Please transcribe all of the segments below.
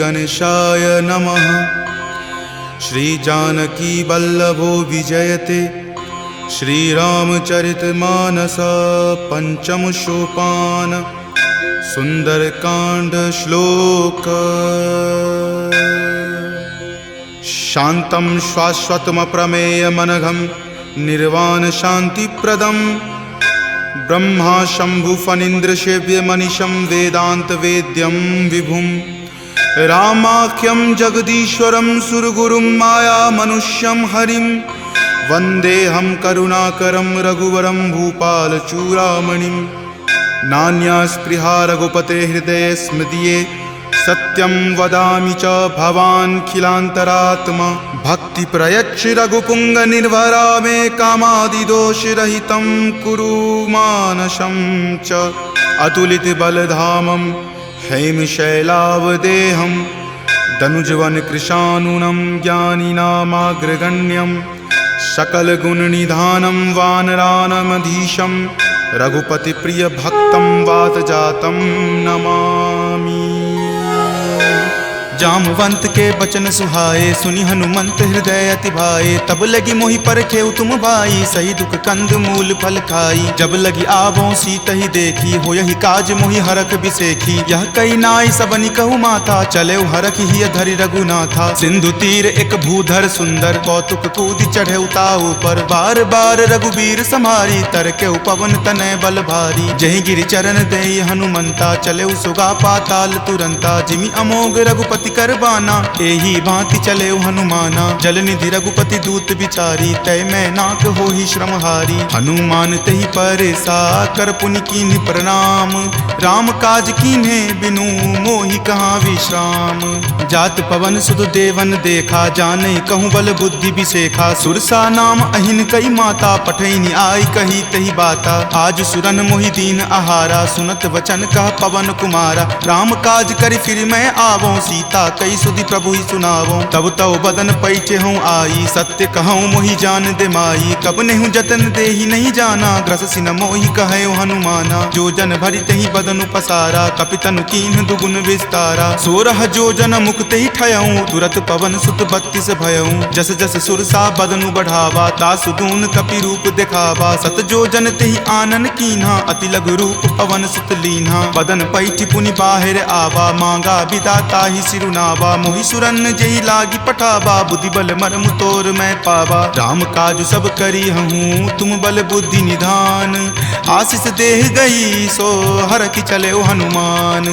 गणेशाय नमः। श्री जानकी वल्लभो विजयते श्रीरामचरितमानस पंचम सोपान सुंदरकांड श्लोक। शांतं शाश्वतमप्रमेयमनघं निर्वाण शांतिप्रदं ब्रह्मा शंभु फणीन्द्रसेव्यमनिशं वेदांत वेद्यं विभुं रामाख्यं जगदीश्वरं सुरगुरुं माया मनुष्यं हरिं वन्देऽहं करुणाकरं रघुवरं भूपालचूडामणिं। नान्या स्पृहा रघुपते हृदये स्मृतिये सत्यं वदामि च भवान् खिलान्तरात्मा। भक्ति प्रयच्छ रघुपुंग निर्भरा मे कामादिदोषरहितं कुरु मानसं च। अतुलित बलधामं हेमशैलावदेहं दनुजवन कृशानुनं ज्ञानिनामाग्रगण्यं सकलगुणनिधानं वानराणामधीशं रघुपति प्रिय भक्तं वातजातं नमामि। जामवंत के बचन सुहाए सुनि हनुमंत हृदय अति भाए। तब लगी मोहि परखेउ तुम भाई सही दुख कंद मूल फल खाई। जब लगी आवों सीतहि देखी हो यही काज मोहि हरख बिसेखी। यह कई नाई सबनि कहु माथा चले हरख ही धरि रघुनाथा। सिंधु तीर एक भूधर सुंदर कौतुक कूद चढ़े ताऊ पर। बार बार रघुबीर संहारी तरके पवन तनय बल भारी। जहि गिरि चरण देहि हनुमंता चले सुगा पाताल तुरंता। जिमि अमोघ रघुपति करबाना एही भांति चले हनुमाना। जल निधि रघुपति दूत बिचारी तय मैं नाक हो ही श्रमहारी। हनुमान तहि परेसा कर पुनि कीन्ह प्रणाम। राम काज कीन्हे बिनु मोहि कहाँ विश्राम। जात पवन सुत देवन देखा जाने कहूँ बल बुद्धि बिसेखा। सुरसा नाम अहिन कई माता पठैनि आई कही तही बाता। आज सुरन मोहि दीन आहारा सुनत वचन कह पवन कुमारा। राम काज करि फिर मैं आवों सीता कई सुधि प्रभु ही सुनावो। तब तव बदन पैठे हूँ आई सत्य कहूँ मोहि जान दे माई। कब नेहु जतन दे ही नहीं जाना ग्रस सिन मोहि कहो हनुमाना। जो जन भरि तहि बदन पसारा कपितनु कीन्ह दुगुन विस्तारा। 16 जो जन मुक्त ही ठयऊँ तुरत पवन सुत 32 भयऊँ। जस जस सुरसा बदनु बढ़ावा तासु दून कपि रूप दिखावा। सत जो जन तेहि आनन कीन्हा अति लघु रूप पवन सुत लीन्हा। बदन पैठि पुनि बाहिर आवा मांगा विदाता ही सिरुनावा। मोहि सुरन जेहि लागी पठावा बुद्धि बल मर्म तोर मैं पावा। राम काज सब करी हूँ तुम बल बुद्धि निधान। आशीष देह गई सो हर की चले हनुमान।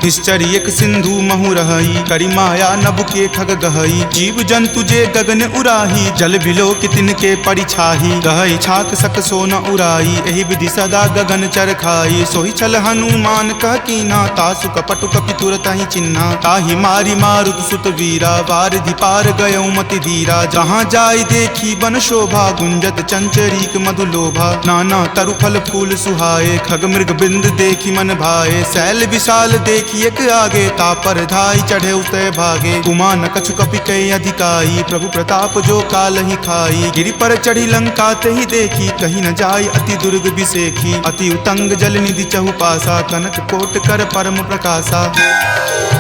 निश्चर एक सिंधु महु रही करी माया नभ के खग गहई। जीव जंतु जे गगन उराही जल बिलो कि तिनके परिछाही। गहई छाक सक सो न उराई एहि विधि सदा गगन चर खाई। सोहि छल हनुमान कह कीन्हा तासु कपटु कपि तुरत ही चिन्हा। ताहि मारी मारुत सुत वीरा वारिधि पार गयो मति धीरा। जहाँ जाय देखी बन शोभा गुंजत चंचरीक मधुलोभा। नाना तरु फल फूल सुहाए खग मृग बिंद देखी मन भाए। शैल विशाल देखी एक आगे तापर धाई चढ़े उतय भागे। कुमान कछु कपि कई अधिकाई प्रभु प्रताप जो काल ही खाई। गिरि पर चढ़ी लंका तेहि देखी कहीं न जाय अति दुर्ग बिसेखी। अति उतंग जल निधि चहुपासा कनक कोट कर परम प्रकाशा।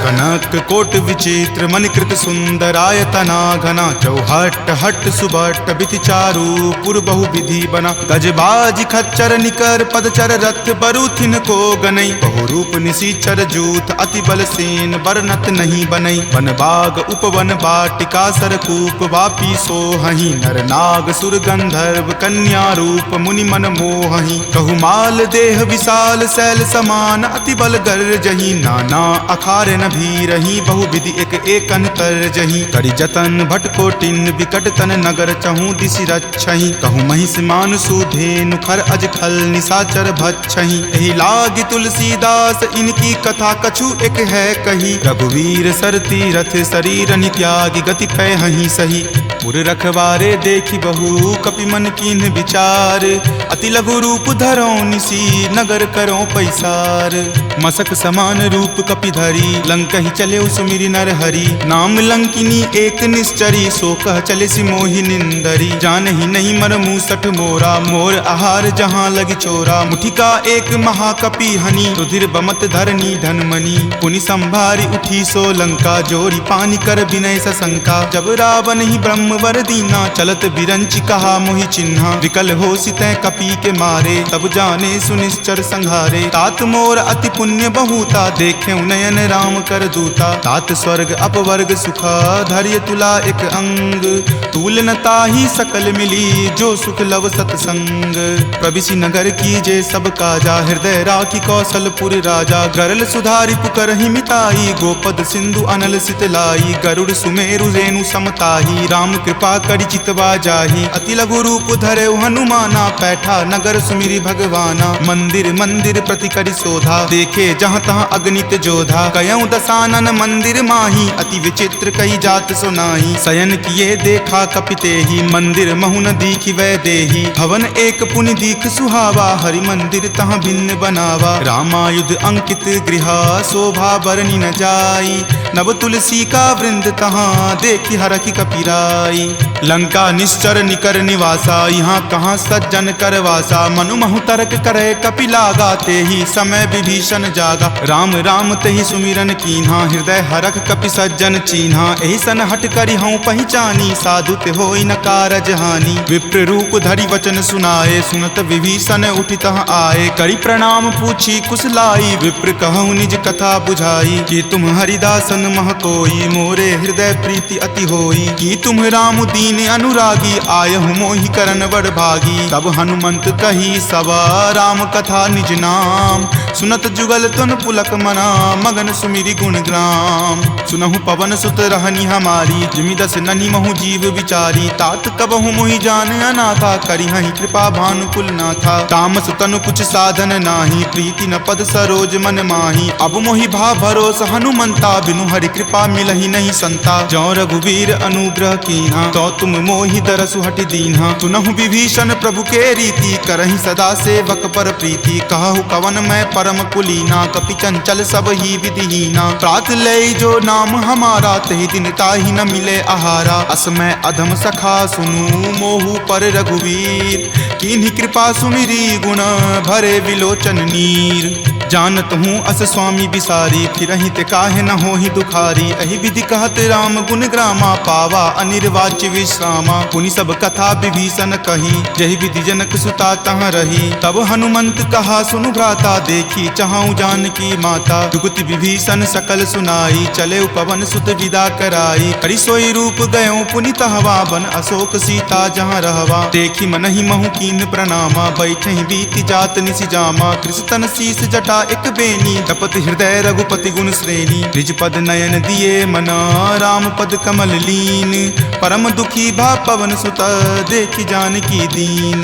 कनक कोट विचित्र मणिकृत सुंदरायतना घना। चौहट हट सुबट बिति चारु पुर बहु विधि बना। गजबाज खच्चर निकर पदचर रथ बरुथिन को गनई। बहुरूप निशिचर जूथ अति बल सेन बरनत नहीं बनई। वन बाग उपवन बाटिका सरकूप वापी सोहहि। नर नाग सुर गंधर्व कन्या रूप मुनि मन मोहहि। कहु माल देह विशाल शैल समान अति बल गर्जहि। नाना अखार न भीरहि बहु विधि एक एकन तरजहि। करि जतन भट कोटिन विकट तन नगर चहु दिशि रक्षहि। कहु महिष मान सुधेनु खर अज खल निशाचर भक्षहि। एहि लागी तुलसीदास इनकी कथा कछु एक है कही। रघुवीर सर तीरथ शरीर नित्यागी गति पै हहि सही। पुर रखवारे देखी बहु कपि मन कीन्ह विचार, अति लघु रूप धरो निसी नगर करो पैसार। मसक समान रूप कपि धरी लंकहि चले सुमिरि नर हरि, नाम लंकिनी एक निश्चरी सो कह चले सि मोहि निंदरी। जानहि नहीं मर मूसठ मोरा मोर आहार जहाँ लगी चोरा, मुठिका एक महाकपि हनि रुधिर बमत धरनी धनमणि। पुनि संभारी उठी सो लंका जोरी पानी कर विनय सशंका, जब रावण ही ब्रह्मवर दीना चलत बिरंचि कहा मोहि चिन्हा। विकल हो सितै कपि के मारे तब जाने सुनिश्चर संघारे, तात मोर अति पुण्य बहुता देखे नयन राम कर दूता। तात स्वर्ग अपवर्ग सुखा धैर्य तुला एक अंग, तूल न ताहि सकल मिली जो सुख लव सतसंग। प्रविशि नगर कीजे सब काजा हृदय राखी कौशलपुर राजा, गरल सुधारि पुकरहि मिताई गोपद सिंधु अनल सितलाई। गरुड़ सुमेरु रेणु समताही राम कृपा करि चितवा जाही, अति लघु रूप धरे हनुमाना पैठा नगर सुमिरि भगवाना। मंदिर मंदिर प्रति करि शोधा देखे जहाँ तहाँ अगणित जोधा, कयऊ दसानन मंदिर माही अति विचित्र कई जात सुनाही। शयन किए देखा कपिते ही मंदिर महु न दीखि वै देही, भवन एक पुनि दीख सुहावा हरि मंदिर तहाँ भिन्न बनावा। रामायुध अंकित गृह शोभा बरनी न जाई, नव तुलसी का वृंद तहाँ देखी हरखि कपिराई। लंका निश्चर निकर निवासा यहाँ कहाँ सज्जन करवासा, मनु महु तर्क करे कपि लागा ते ही समय विभीषण जागा। राम राम तेहि सुमिरन कीन्हा हृदय हरख कपि सज्जन चीन्हा, एहि सन हट करि हऊँ पहिचानी साधु ते होई न कारज हानि। विप्र रूप धरि वचन सुनाए सुनत विभीषण उठि तहाँ आए, करि प्रणाम पूछी कुशलाई विप्र कहूँ निज कथा बुझाई। कि तुम हरिदासन मह कोई मोरे हृदय प्रीति अति होई, कि तुम राम दीन अनुरागी आयहु मोहि करन बड़ भागी। तब हनुमंत कही सवा राम कथा निज नाम, सुनत जुगल तुन पुलक मना मगन सुमिरि गुण ग्राम। सुनहु पवन सुत रहनी हमारी जिमि दस ननि महु जीव विचारी, तात कबहु मोहि जान अनाथा करिहहि कृपा भानुकुल नाथा। तामस तनु कुछ साधन नाही प्रीति न पद सरोज मन माही, अब मोहि भा भरोस हनुमंता बिनु हरि कृपा मिलहि नहीं संता। जौ रघुवीर अनुग्रह कीन्हा तो तुम मोहि दरसु हटि दीन्हा, सुनहु विभीषण प्रभु के रीति करहि सदा सेवक पर प्रीति। कहु कवन मैं परम कुलीना कपि चंचल सब ही विधिहीना, प्रात लय जो नाम हमारा तेहि दिन ताहि न मिले आहारा। असमय अधम सखा सुनु मोहु पर रघुवीर, कीन्ही कृपा सुमिरी गुण भरे विलोचन नीर। जानत हूँ अस स्वामी बिसारी फिरहि ते काहे न होहि दुखारी, एहि विधि कहत राम गुण ग्रामा पावा अनिर्वाच्य विश्रामा। पुनि सब कथा विभीषण कही जहि विधि जनक सुता तहाँ रही, तब हनुमंत कहा सुनु भ्राता देखी चाहूँ जानकी माता। जुगति विभीषण सकल सुनाई चले पवन सुत विदा कराई, करि सोई रूप गयो पुनि तहवा बन अशोक सीता जहाँ रहवा। देखी मनहि महु कीन प्रणामा बैठहि बीति जात निसि जामा, कृष्ण शीस जटा एक बेनी तपत हृदय रघुपति गुण श्रेणी। निज पद नयन दिए मना राम पद कमल लीन, परम दुखी भा पवन सुत देखी जानकी दीन।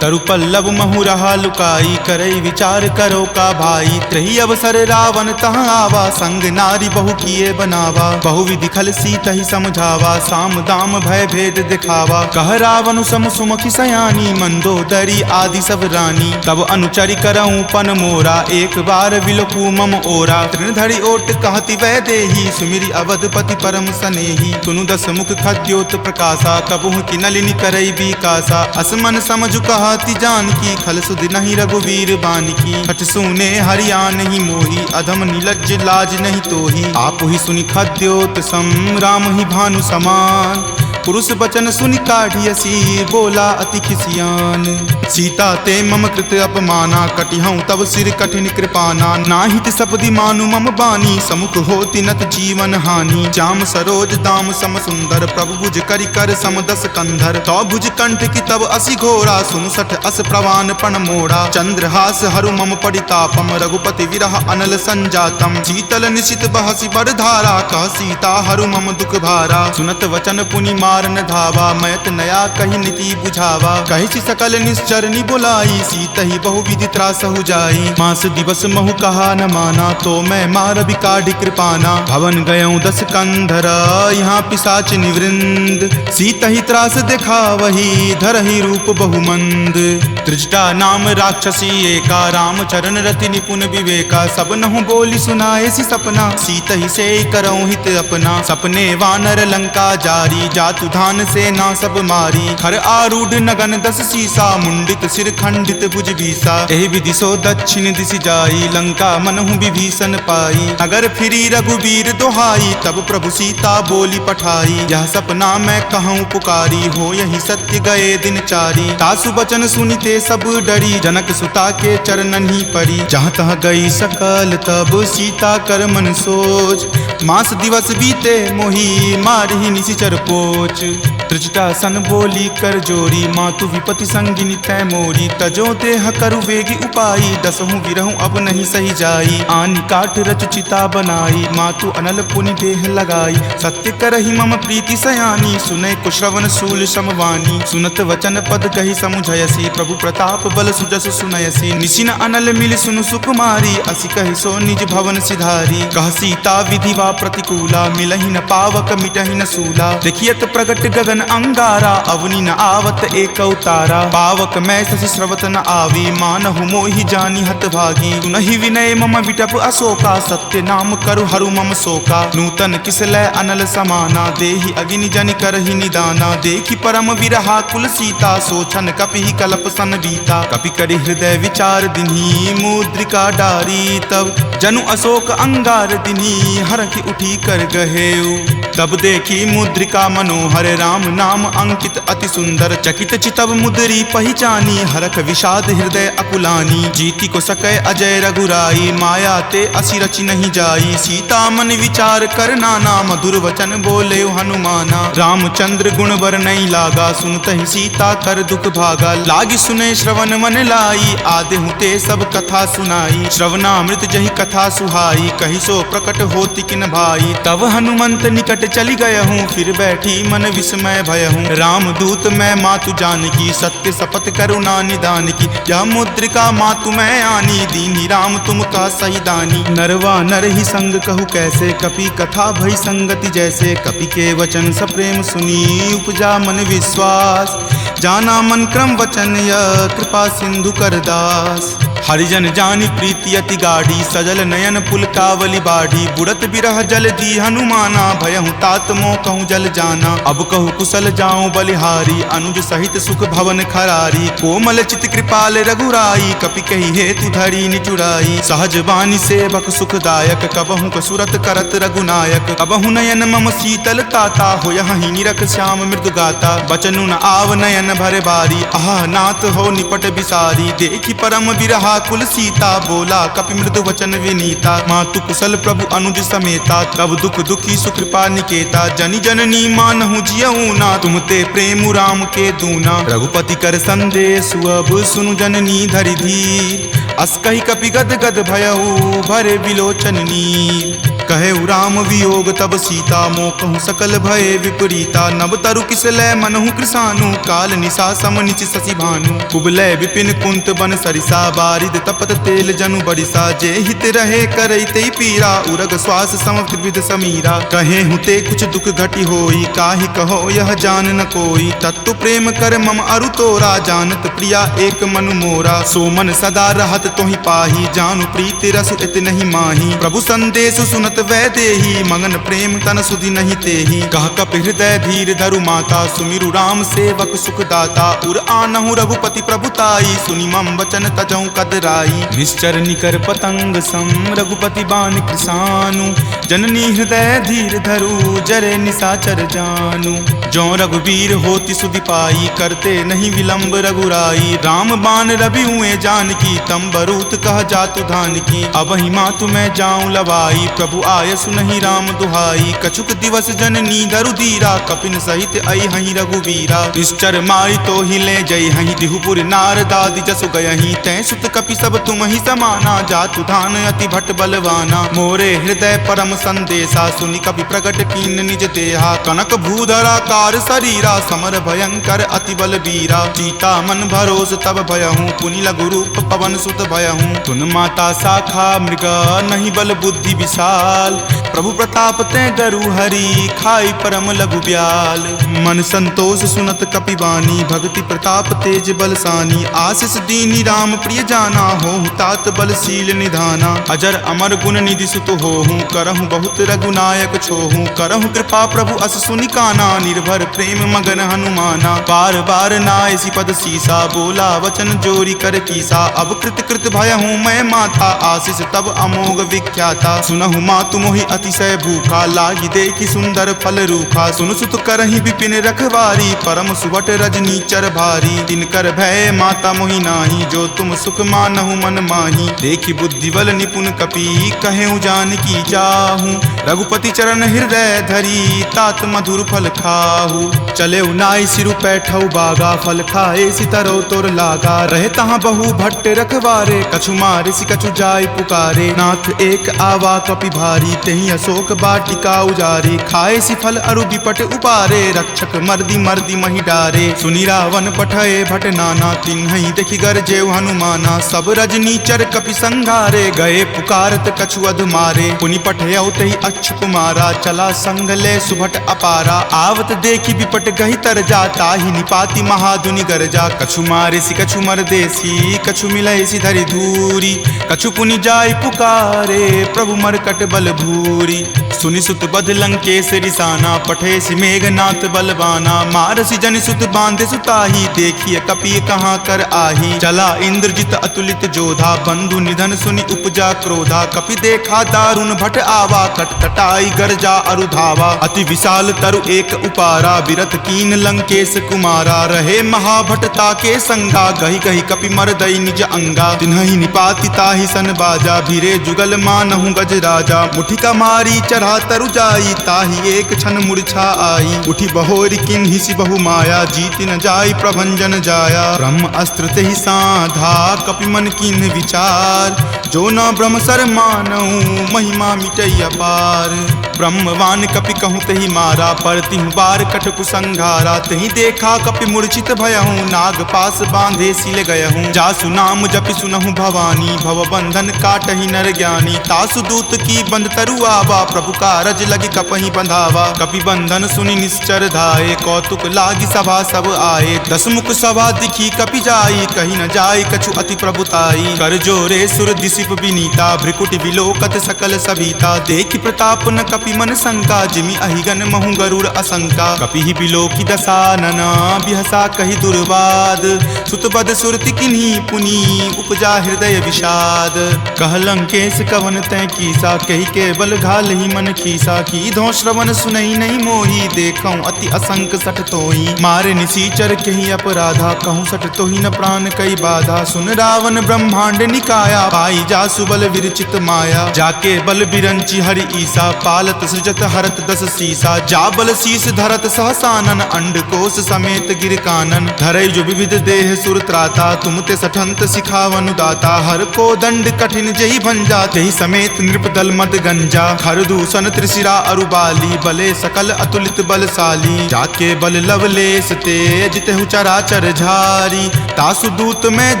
तरु पल्लव महु रहा लुकाई करई विचार करो का भाई, त्रही अवसर रावण तहाँ आवा संग नारी बहु किए बनावा। बहु विधि खल सीतहि समझावा साम दाम भय भेद दिखावा, कह रावण सम सुमुखी सयानी मंदोदरी आदि सब रानी। तब अनुचरि करऊँ पन मोरा एक बार विलोकू मम ओरा, तृणधरि ओट कहति वै देही सुमिरि अवधपति परम सनेही। सुनु दस मुख खद्योत प्रकाशा कबहुँ की नलिनी करई बिकासा, असमन समझु कहति जानकी खल सुध नहीं रघुवीर बानिकी। हठ सुने हरिया नहीं मोही अधम नीलज्ज लाज नहीं तोही, आप ही सुनि खद्योत सम राम ही भानु समान। पुरुष बचन सुनि काढ़ियसी बोला अति खिसियान, सीता ते मम कृत अपमाना कटिहऊँ तब सिर कठिन कृपाना। नाहित सपदि मानु मम बानी समुख होति नत जीवन हानि, श्याम सरोज दाम सम सुंदर प्रभु भुज करि कर सम दस कंधर। तो भुज कंठ की तब असि घोरा सुनु सठ अस प्रवान पण मोड़ा, चंद्रहास हरु मम परितापम रघुपति विरह अनल संजातम। शीतल निशित बहसि बड़ धारा कह सीता हरु मम दुख भारा, सुनत वचन पुनि मारन धावा, मैत नया कही नीति बुझावा। कही सी सकल निश्चर नि बोलाई, सीत ही बहुविधि त्रासहु जाई। मास दिवस महु कहा न माना, तो मैं मार बिकाढ़ कृपाना। भवन गयऊँ 10 कंधर, यहाँ पिशाच निवृंद। सीत ही त्रास देखा वही, धरहि रूप बहुमंद। त्रिजटा नाम राक्षसी एका, राम चरण रति निपुण विवेका। सब नहु बोली सुनाए सी सपना, सीत ही से करऊँ हित अपना। सपने वानर लंका जारी, जातु धान से ना सब मारी। खर आरूढ़ नगन 10 सीसा, मुंडित सिर खंडित भुज बीसा। एहि विधि सो दक्षिण दिशि जाई, लंका मनहु विभीषण पाई। नगर फिरी रघुबीर दोहाई, तब प्रभु सीता बोली पठाई। यह सपना मैं कहूँ पुकारी, हो यही सत्य गए दिन चारी। तासु बचन सुनिते सब डरी, जनक सुता के चरणन ही परी। जहाँ तहाँ गई सकल तब सीता कर मन सोच। मास दिवस बीते मोही, मारही निशिचर पोच। त्रिजटा सन बोली कर जोरी, मातु विपति संगिनी तै मोरी। तजो देह करु वेगी उपाई, 10हूँ गिरहूँ अब नहीं सही जाई। आनि काठ रच चिता बनाई, मातु अनल पुनि देह लगाई। सत्य करहि मम प्रीति सयानी, सुनै कुश्रवण शूल समवानी। सुनत वचन पद कही समुझयसी, प्रभु प्रताप बल सुजस सुनयसी। निशिन अनल मिल सुनु सुकुमारी, असि कहि सो निज भवन सिधारी। कह सीता विधि वा प्रतिकूला, मिलहि न पावक मिटहि न सूला। देखियत प्रगट गगन अंगारा, अवनि न आवत एक अवतारा। पावक मैं शशि स्रवत न आवी, मानहु मोहि जानी हतभागी। सुनहि विनय मम विटप अशोका, सत्य नाम करु हरु मम शोका। नूतन किसलय अनल समाना, देहि अगिनि जनि करहि निदाना। देखि परम विरहा कुल सीता, सोचन कपिहि कलप सन बीता। कपि करि हृदय विचार दिन्ही, मुद्रिका डारी। तब जनु अशोक अंगार दिन्ही, हरखि उठी कर गहेऊ। तब देखी मुद्रिका मनोहर, राम नाम अंकित अति सुंदर। चकित चितव मुद्री पहिचानी, हरख विषाद हृदय अकुलानी। जीति को सकै अजय रघुराई, माया ते असि रचि नहीं जाई। सीता मन विचार कर नाना, मधुर वचन बोले हनुमाना। रामचंद्र गुण वर नहीं लागा, सुनत ही सीता कर दुख भागा। लागी सुने श्रवण मन लाई, आदेहु ते सब कथा सुनाई। श्रवणामृत जहि कथा सुहाई, कहि सो प्रकट होति किन भाई। तब हनुमंत निकट चली गए हूँ, फिर बैठी मन विस्मय भय हूँ। राम दूत मैं मातु जानकी, सत्य शपथ करुणा निदान की। यह मुद्रिका मातु मैं आनी, दीनी राम तुम का सही दानी। नरवा नर ही संग कहु कैसे, कपि कथा भई संगति जैसे। कपि के वचन सप्रेम सुनी, उपजा मन विश्वास। जाना मन क्रम वचन यह, कृपा सिंधु कर दास। हरिजन जानी प्रीति अति गाढ़ी, सजल नयन पुलकावली बाढ़ी। बुड़त बिरह जल दी हनुमाना, भयहु तात मोह कहूँ जल जाना। अब कहूँ कुशल जाऊँ बलिहारी, अनुज सहित सुख भवन खरारी। कोमल चित कृपाल रघुराई, कपि कही हेतु धरी निचुराई। सहज बानी सेवक सुखदायक, कबहु कसुरत करत रघुनायक। कबहु नयन मम शीतल ताता, हो यही निरख श्याम मृदु गाता। बचनु न आव नयन भरे बारी, आह नाथ हो निपट बिसारी। देखी परम बिरहा कुल सीता, बोला कपि मृदु वचन विनीता। मातु कुशल प्रभु अनुज समेता, तब दुख दुखी सुकृपा निकेता। जनि जननी मानहु जियऊ ना, तुम ते प्रेम राम के दूना। रघुपति कर संदेश अब सुनु जननी धरि धीर। अस कहि कपि गद गद भयऊ, भरे विलोचन नीर। कहे राम वियोग तब सीता, मोह कहूँ सकल भय विपरीता। नव तरु किसलय मनहु कृसानु, काल निशा सम निच शशि भानु। कुबलय विपिन कुंत बन सरिसा, बारिद तपत तेल जनु बरिसा। जे हित रहे करैते पीरा, उरग श्वास सम त्रिविध समीरा। कहे हुते कुछ दुख घटी होई, काहि कहो यह जान न कोई। तत्तु प्रेम कर मम अरु तोरा, जानत प्रिया एक मनु मोरा। सो मन सदा रहत तोहि पाही, जानु प्रीति रस इत नहीं माही। प्रभु संदेश सुनत वै देही, मगन प्रेम तन सुधि नहीं तेही। कह कपि हृदय धीर धरु माता, सुमिरु राम सेवक सुख दाता। उर आनहु रघुपति प्रभुताई, सुनि मम वचन तजहु कदराई। निश्चर निकर पतंग सम, रघुपति बाण कृसानु। जननी हृदय धीर धरु, जरे निशाचर जानु। जो रघुवीर होति सुधि पाई, करते नहीं विलंब रघुराई। राम बाण रवि हुए जानकी, तम बरूत कह जातु धान की। अब ही मातु मैं जाऊं लवाई, प्रभु आय सुनहि राम दुहाई। कछुक दिवस जननी धरु धीरा, कपिन सहित आई हहीं रघुवीरा। निश्चर मारी तो ही ले जई हहीं, दिहुपुर नार दादि जसु गयहीं। तै सुत कपि सब तुम ही समाना, जातु धान अति भट बलवाना। मोरे हृदय परम संदेशा सुनि कपि प्रकट कीन निज देहा कनक भूधराकार शरीरा समर भयंकर अति बल बीरा सीता मन भरोस तब भयहूँ पुनि लघु रूप पवन सुत भयहूँ तुन माता शाखा मृग नहीं बल बुद्धि विशाल प्रभु प्रताप ते गरु हरि खाई परम लघु ब्याल मन संतोष सुनत कपिवानी भक्ति प्रताप तेज बलसानी आशीष दीनी राम प्रिय जाना होहु तात बलशील निधाना अजर अमर गुण निधि सुत होहु करहु बहुत रघुनायक छोहु करहु कृपा प्रभु अस सुनि काना निर्भर प्रेम मगन हनुमाना बार बार नायसी पद सीसा बोला वचन जोरी कर कीसा अब कृत कृत भयहूँ मैं माथा आशीष तब अमोघ विख्याता सुनहु मातु मोहि अतिशय भूखा लागी देखी सुंदर फल रूखा सुन सुत करहि विपिन रखवारी परम सुवट रजनी चर भारी तिनकर भय माता मोहि नाही जो तुम सुख मानहु मन माही देखी बुद्धि बल निपुण कपि कहेउ जानकी चाहूं रघुपति चरण हृदय धरी तात मधुर फल खाहू चले नाई सिरु पैठऊ बागा फल खाए सितरो तोर लागा रहे तहाँ बहु भट्ट रखवारे कछु मारे सि कछु जाय पुकारे नाथ एक आवा कपि भारी तेहि अशोक बाटिका उजारे खाए सि फल अरु विपट उपारे रक्षक मर्दी मर्दी मही डारे सुनि रावण पठए भट नाना तिन्हि देखि गरजेउ हनुमाना सब रजनी चर कपि संघारे गए पुकारत कछु अध मारे पुनि पठयउ तहि अक्ष कुमारा चला संग ले सुभट अपारा आवत देखि विपट गहि तर जाता ही निपाति महाधुनि गरजा कछु मारे सि कछु मर देसी कछु मिलय सि धरि धूरी कछु पुनि जाय पुकारे प्रभु मरकट बल भूरी सुनि सुत बध लंकेश रिसाना पठे सि मेघनाथ बलवाना मारसि जनि सुत बांधे सुताही देखिए कपि कहाँ कर आही चला इंद्रजित अतुलित जोधा बंधु निधन सुनि उपजा क्रोधा कपि देखा दारुण भट आवा कटकटाई गरजा अरु धावा अति विशाल तरु एक उपारा बिरथ कीन लंकेश कुमारा रहे महाभटता के संगा गही गही कपि मर दई निज अंगा तिन्हि निपाति ताहि सन बाजा भिरे जुगल मानहु गज राजा मुठिका मारी चढ़ा तरु जाई ताहि एक क्षण मूर्छा आई उठी बहोरी किन्हि सि बहु माया जीत न जाई प्रभंजन जाया ब्रह्म अस्त्र तेहि साधा कपि मन किन्हि विचार जो न ब्रह्म सर मानऊ महिमा मिटई अपार ब्रह्मवान कपि कहूँ तहि मारा परतिहु बार कटकु संघारा तहि देखा कपि मूर्छित भयहूँ नाग पास बांधे सिल गयहूँ जासु नाम जपि सुनहु भवानी भव बंधन काटहि नर ज्ञानी तासु दूत की बंध तरु आवा प्रभु कारज लगी कपहि बंधावा कपि बंधन सुनि निश्चर धाये कौतुक लागी सभा सब आए दसमुख सभा दिखी कपि जाई कही न जाय कछु अति प्रभुताई कर जोरे सुर दिसिप विनीता भ्रिकुट विलोकत सकल सभीता देखि प्रताप न कपि मन शंका जिमि अहिगन महु गरुड़ असंका कपि ही बिलोकी दसानना बिहसा कहि दुर्वाद सुतबद सुरति किन्ही पुनी उपजा हृदय विषाद कह लंकेश कवन तै कीसा कहि के बल घाल ही मन खीसा की धो श्रवण सुनई नहीं मोही देखऊं अति असंक सठ तोही मारे निसीचर कहि अपराधा कहूँ सठ तोही न प्राण कई बाधा सुन रावण ब्रह्मांड निकाया पाई जा सुबल विरचित माया जाके बल बिरंची हरि ईसा पालत सृजत हरत दस सीसा जा बल शीस धरत सहसानन अंड कोश समेत गिर कानन धरई जो विविध देह सुर त्राता तुम ते सठंत सिखावनु दाता हर को दंड कठिन जही भंजा तेहि समेत नृपदल मद गंजा खर दूषण त्रिशिरा अरुबाली बले सकल अतुलित बलशाली जाके बल लवलेश तेज तेहु चराचर झारी तासु दूत में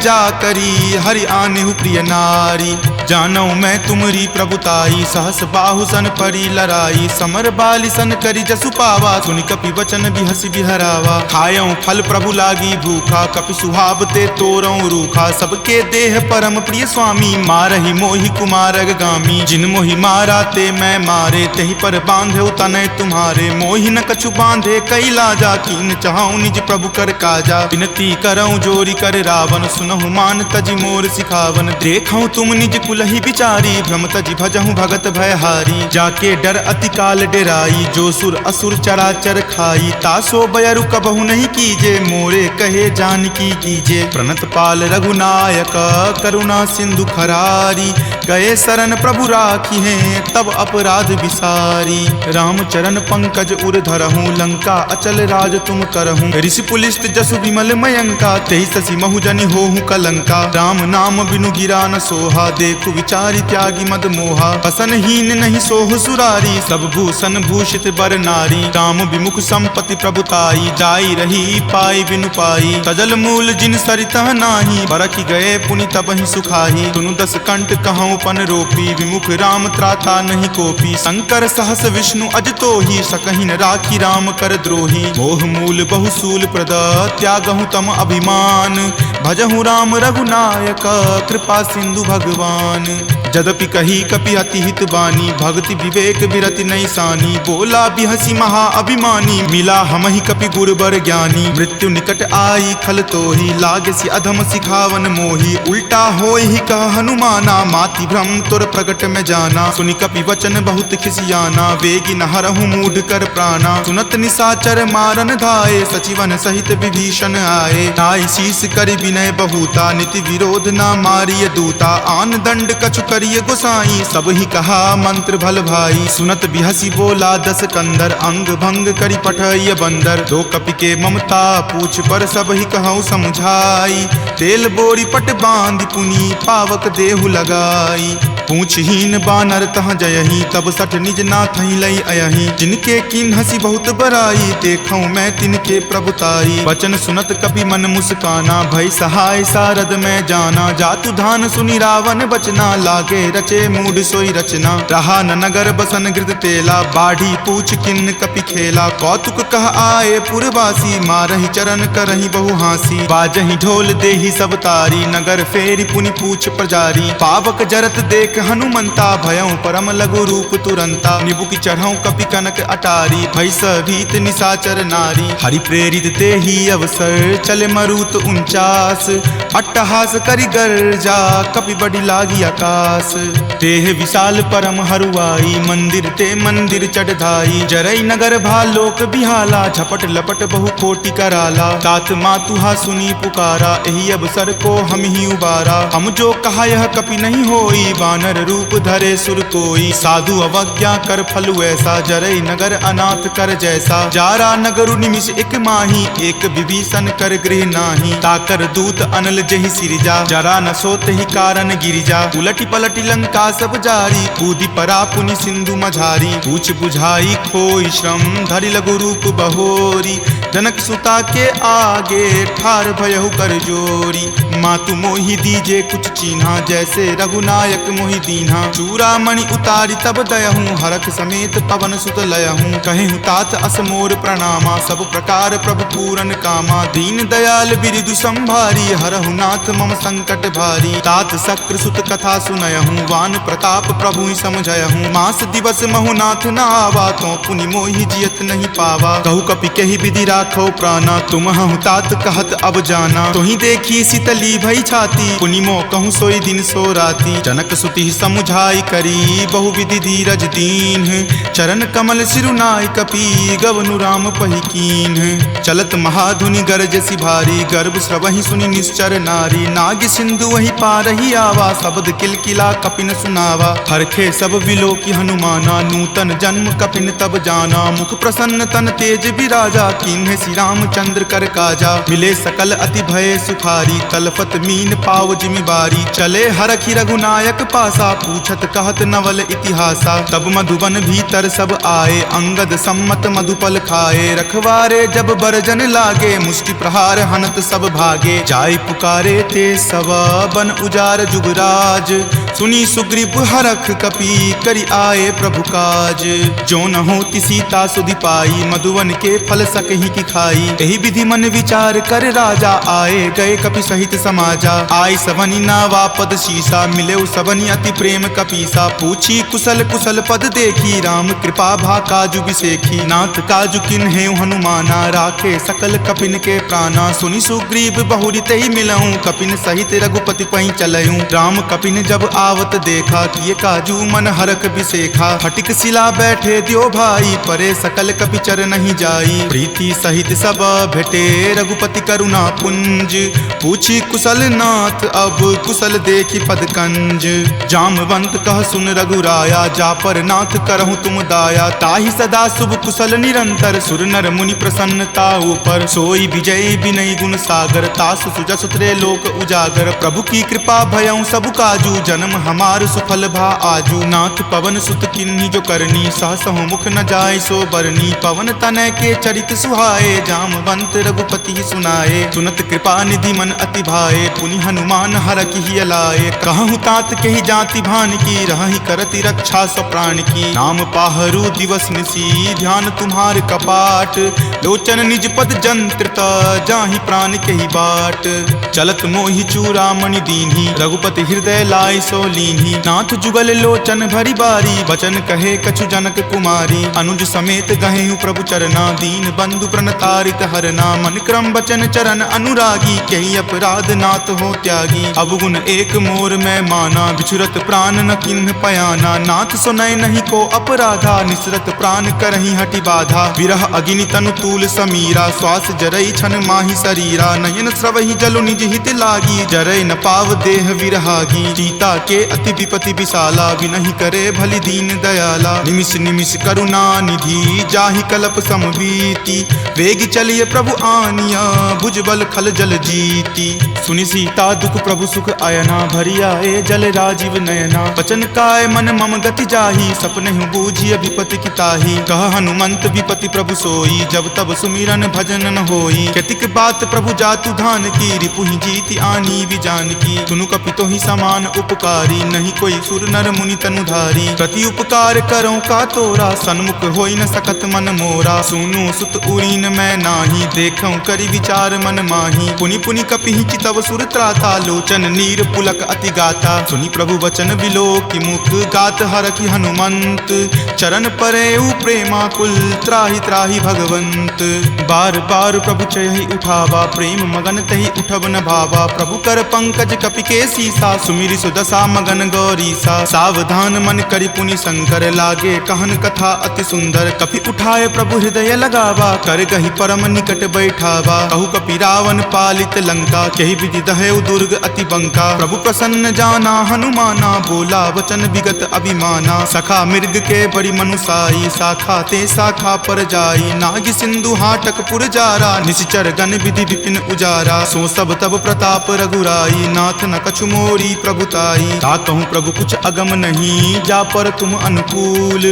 जा करी हरि आनेहु प्रिय नारी जानऊ मैं तुमरी प्रभुताई सहस बाहु सन परी लराई समर बाली सन करी जसु पावा सुनि कपि वचन बिहसि बिहरावा खायऊ फल प्रभु लागी भूखा कपि सुहाव ते तोरऊ रूखा सबके देह परम प्रिय स्वामी मारहि मोहि कुमारग गामी जिन मोहि मारा ते मैं मारे तेहि पर बांधे तनय तुम्हारे मोहि न कछु बांधे कई लाजा कीन चाहूं निज प्रभु कर काजा विनती करऊं जोरी कर रावण सुनहु मान तजि मोर सिखावन देखऊं तुम निज कुलहि बिचारी भ्रम तजि भजहु भगत भयहारी जाके डर कर अति काल डेराई, जो सुर असुर चराचर खाई, तासो बयरु कबहु नहीं कीजे, मोरे कहे जानकी कीजे। प्रणत पाल रघुनायक करुणा सिंधु खरारी, गए शरण प्रभु राखी हैं तब अपराध विसारी। राम चरण पंकज उर धरहूँ, लंका अचल राज तुम करहूँ। ऋषि पुलिस्त जसु विमल मयंका, तेहि शशि महु जनि होहु कलंका। राम नाम बिनु गिरा न सोहा, देखु विचारि त्यागी मद मोहा। बसनहीन नहीं सोह सुरारी, सब भूषण भूषित बर नारी। राम विमुख संपत्ति प्रभुताई, जाई रही पाई बिनु पाई। तजल मूल जिन सरितह नाही, बरखि गए पुनि तबहि सुखाही। सुनु दस कंठ कहूँ पन रोपी, विमुख राम त्राता नहीं कोपी। शंकर सहस विष्णु अज तोहि, सकहि न राखी राम कर द्रोही। मोह मूल बहुसूल प्रद, त्यागहु तम अभिमान। भजहु राम रघुनायक, कृपा सिंधु भगवान। जदपि कही कपि अति हित बानी, भक्ति विवेक विरति नहीं सानी। बोला बिहसी महा अभिमानी, मिला हमहि कपि गुरबर ज्ञानी। मृत्यु निकट आई खल तोहि, लागसी अधम सिखावन मोहि। उल्टा होहि कह हनुमाना, माति भ्रम तुर प्रगट में जाना। सुनि कपि वचन बहुत खिसियाना, वेगी न हरहु मूढ़ कर प्राणा। सुनत निशाचर मारन धाये, सचिवन सहित विभीषण आए। नाई शीस करि विनय बहुता, नीति विरोध न मारिय दूता। आन दंड कछु करिय गोसाई, सब ही कहा मंत्र भल भाई। सुनत बिहसी बोला दस कंदर, अंग भंग करि पठय बंदर। दो कपि के ममता पूछ पर, सब ही कहूँ समझाई। तेल बोरी पट बांध पुनी, पावक देहु लगाई। पूछहीन बानर तह जयही, तब सठ निज नाथ लई अयही। जिनके किन हसी बहुत बराई, देखूं मैं तिनके प्रभुताई। वचन सुनत कपि मन मुस्काना, भय सहाय सारद में जाना। जातु धान सुनि रावण बचना, लागे रचे मूढ़ सोई रचना। रहा न नगर बसन गृद तेला, बाढ़ी पूछ किन्न कपि खेला। कौतुक कह आए पुरवासी, मारहि चरण करहि बहु हासी। बाजहि ढोल देहि सब तारी, नगर फेरि पुनि पूछ प्रजारी। पावक जरत देख हनुमंता, भयं परम लघु रूप तुरंता। निबुक चढ़ऊ कपि कनक अटारी, भय भीत निशाचर नारी। हरि प्रेरित तेहि अवसर, चले मरुत 49। अट्टहास करि गर्जा, कपि बड़ी लागी आकाश। देह विशाल परम हरुआई, मंदिर ते मंदिर चढ़ाई। जरई नगर भालोक बिहाला, झपट लपट बहु कोटि कराला। तात मातुहा सुनी पुकारा, एहि अवसर को हम ही उबारा। हम जो कहा यह कपि नहीं होई, वानर रूप धरे सुर कोई। साधु अवज्ञा कर फलु ऐसा, जरई नगर अनाथ कर जैसा। जारा नगरु निमिष एक माही, एक विभीषण कर गृह नाही। ताकर दूत अनल जहि सिरजा, जरा न सोत ही कारण गिरिजा। उलटी पलटी लंका सब जारी, कूदी परा पुनि सिंधु मझारी। पूछ बुझाई खोई श्रम, धरि लघु रूप बहोरी। जनक सुता के आगे, ठार भयहु कर जोरी। मातु मोहि दीजे कुछ चीन्हा, जैसे रघुनायक मोहि दीन्हा। चूड़ामणि उतारी तब दयहूँ, हरख समेत पवन सुत लयहूँ। कहेहु तात असमोर प्रणामा, सब प्रकार प्रभु पूरन कामा। दीन दयाल बिरिदु संभारी, हरहु नाथ मम संकट भारी। तात शक्र सुत कथा सुनयहूँ, वान प्रताप प्रभु समझयहूँ। मास दिवस महु नाथ न आवा, तो पुनि मोहि जियत नहीं पावा। कहु कपि केहि विधि राखो प्राणा, तुम हूँ तात कहत अब जाना। तुहि देखी शीतली भई छाती, पुनि मो कहूँ सोई दिन सो राती। जनक सुति समुझाई करी, बहु विधि धीरज दीन। चरण कमल सिरुनाई कपि, गवनु राम पहि कीन। चलत महाधुनि गरजसि भारी, गर्भ स्रवहि सुनि निश्चर नारी। नाग सिंधु वही पारहि आवा, शब्द किलकिला कपिन सुनावा। हरखे सब विलोकी हनुमाना, नूतन जन्म कपिन तब जाना। मुख प्रसन्न तन तेज विराजा, कीन्हे श्री रामचंद्र कर काजा। मिले सकल अति भय सुखारी, तलफत मीन पाव जिमिबारी। चले हरखि रघुनायक पासा, पूछत कहत नवल इतिहासा। तब मधुबन भीतर सब आए, अंगद सम्मत मधुपल खाए। रखवारे जब बरजन लागे, मुष्टि प्रहार हनत सब भागे। जाय पुकारे ते सब, बन उजार जुगराज। सुनी सुग्रीव हरख कपि, करि आए प्रभु काज। जो न होति सीता सुधि पाई, मधुवन के फल सकहि की खाई। एहि विधि मन विचार कर राजा, आए गए कपि सहित समाजा। आई सबनि नावा पद शीसा, मिले सबनि अति अति प्रेम कपीसा, पूछी कुशल कुशल पद देखी, राम कृपा भा काजु बिसेखी। नाथ काजु किन्हे हनुमाना, राखे सकल कपिन के प्राणा। सुनि सुग्रीव बहुरी तेहि मिलऊं, कपिन सहित रघुपति पहीं चलऊं। राम कपिन जब आवत देखा, किए काजू मन हरख बिसेखा। फटिक सिला बैठे द्यो भाई, परे सकल कपि चर नहीं जाई। प्रीति सहित सब भेटे, रघुपति करुणा पुंज। पूछी कुशल नाथ, अब कुशल देखी पद कंज। जामवंत कह सुन रघुराया, जा पर नाथ करहु तुम दाया। ताहि सदा शुभ कुशल निरंतर, सुर नर मुनि प्रसन्नता ऊपर। सोई विजय विनय गुण सागर, तासु सुजस त्रैलोक उजागर। प्रभु की कृपा भयउ सब काजू, जन्म हमार सुफल भा आजू। नाथ पवन सुत किन्ही जो करनी, सहसहु मुख न जाय सो बरनी। पवन तनय के चरित सुहाए, जामवंत रघुपति सुनाए। सुनत कृपा निधि मन अति भाए, पुनि हनुमान हरखि हिय लाए। कहूँ तात कही जाति भान की, रहहि करति रक्षा स्व प्राण की। नाम पाहरू दिवस निसी, ध्यान तुम्हार कपाट। लोचन निज पद जंत्रित, जाहि प्राण केहि बाट। चलत मोहि चूड़ामणि दीन्ही, रघुपति हृदय लाय सो लीन्ही। नाथ जुगल लोचन भरी बारी, बचन कहे कछु जनक कुमारी। अनुज समेत गहेहु प्रभु चरना, दीन बंधु प्रणतारित हरना। मन क्रम बचन चरण अनुरागी, कही अपराध नाथ हो त्यागी। अवगुण एक मोर मैं माना, बिछुरत प्राण न किन्ह पयाना। नाथ सुनय नहीं को अपराधा, निसरत प्राण करही हटि बाधा। विरह अगिनि तनु तूल समीरा, श्वास जरई छन माहि शरीरा। नयन स्रवहि जलु निज हित लागी, जरय न पाव देह विरहागी। सीता के अति विपति विशाला, विनहि करे भलि दीन दयाला। निमिष निमिष करुणा निधि, जाहि कलप समबीति। वेग चलिए प्रभु आनिया, भुजबल खल जल जीती। सुनि सीता दुख प्रभु सुख अयना, भरी आए जल राजीव नयना। बचन काय मन मम गति जाही, सपनेहु बूझिय विपति की ताही। कह हनुमंत विपति प्रभु सोई, जब तब सुमिरन भजन न होई। केतिक बात प्रभु जातु धान की, रिपुहि जीति आनी भी जान की। सुनु कपितो ही समान उपकारी, नहीं कोई सुर नर मुनि तनुधारी। प्रति उपकार करो का तोरा, सन्मुख होई न सकत मन मोरा। सुनु सुत उरीन मैं नाही, देखऊं करि विचार मन माही। पुनि पुनि कपिहि चितव सुर त्राता, लोचन नीर पुलक अति गाता। सुनि प्रभु वचन विलोकि मुख, गात हरखि हनुमंत। चरण परेउ प्रेमाकुल, त्राहि त्राहि भगवंत। बार बार प्रभु चयहि उठावा, प्रेम मगन तहि उठब न भावा। प्रभु कर पंकज कपि के सीसा, सुमिरि सुदशा मगन गौरीसा। सावधान मन करि पुनि शंकर, लागे कहन कथा अति सुंदर। कपि उठाए प्रभु हृदय लगावा, कर गहि परम निकट बैठावा। कहु कपि रावण पालित लंका, केहि विधि दहेउ दुर्ग अति बंका। प्रभु प्रसन्न जाना हनुमाना, बोला वचन विगत अभिमाना। सखा मृग के बड़ी मनुसाई, शाखा ते शाखा पर जाई। नाग सिंधु हाटक पुर जारा, निशिचर गण विधि विपिन उजारा। सो सब तब प्रताप रघुराई, नाथ न कछु मोरी प्रभुताई। ताकहु प्रभु कुछ अगम नहीं, जा पर तुम अनुकूल।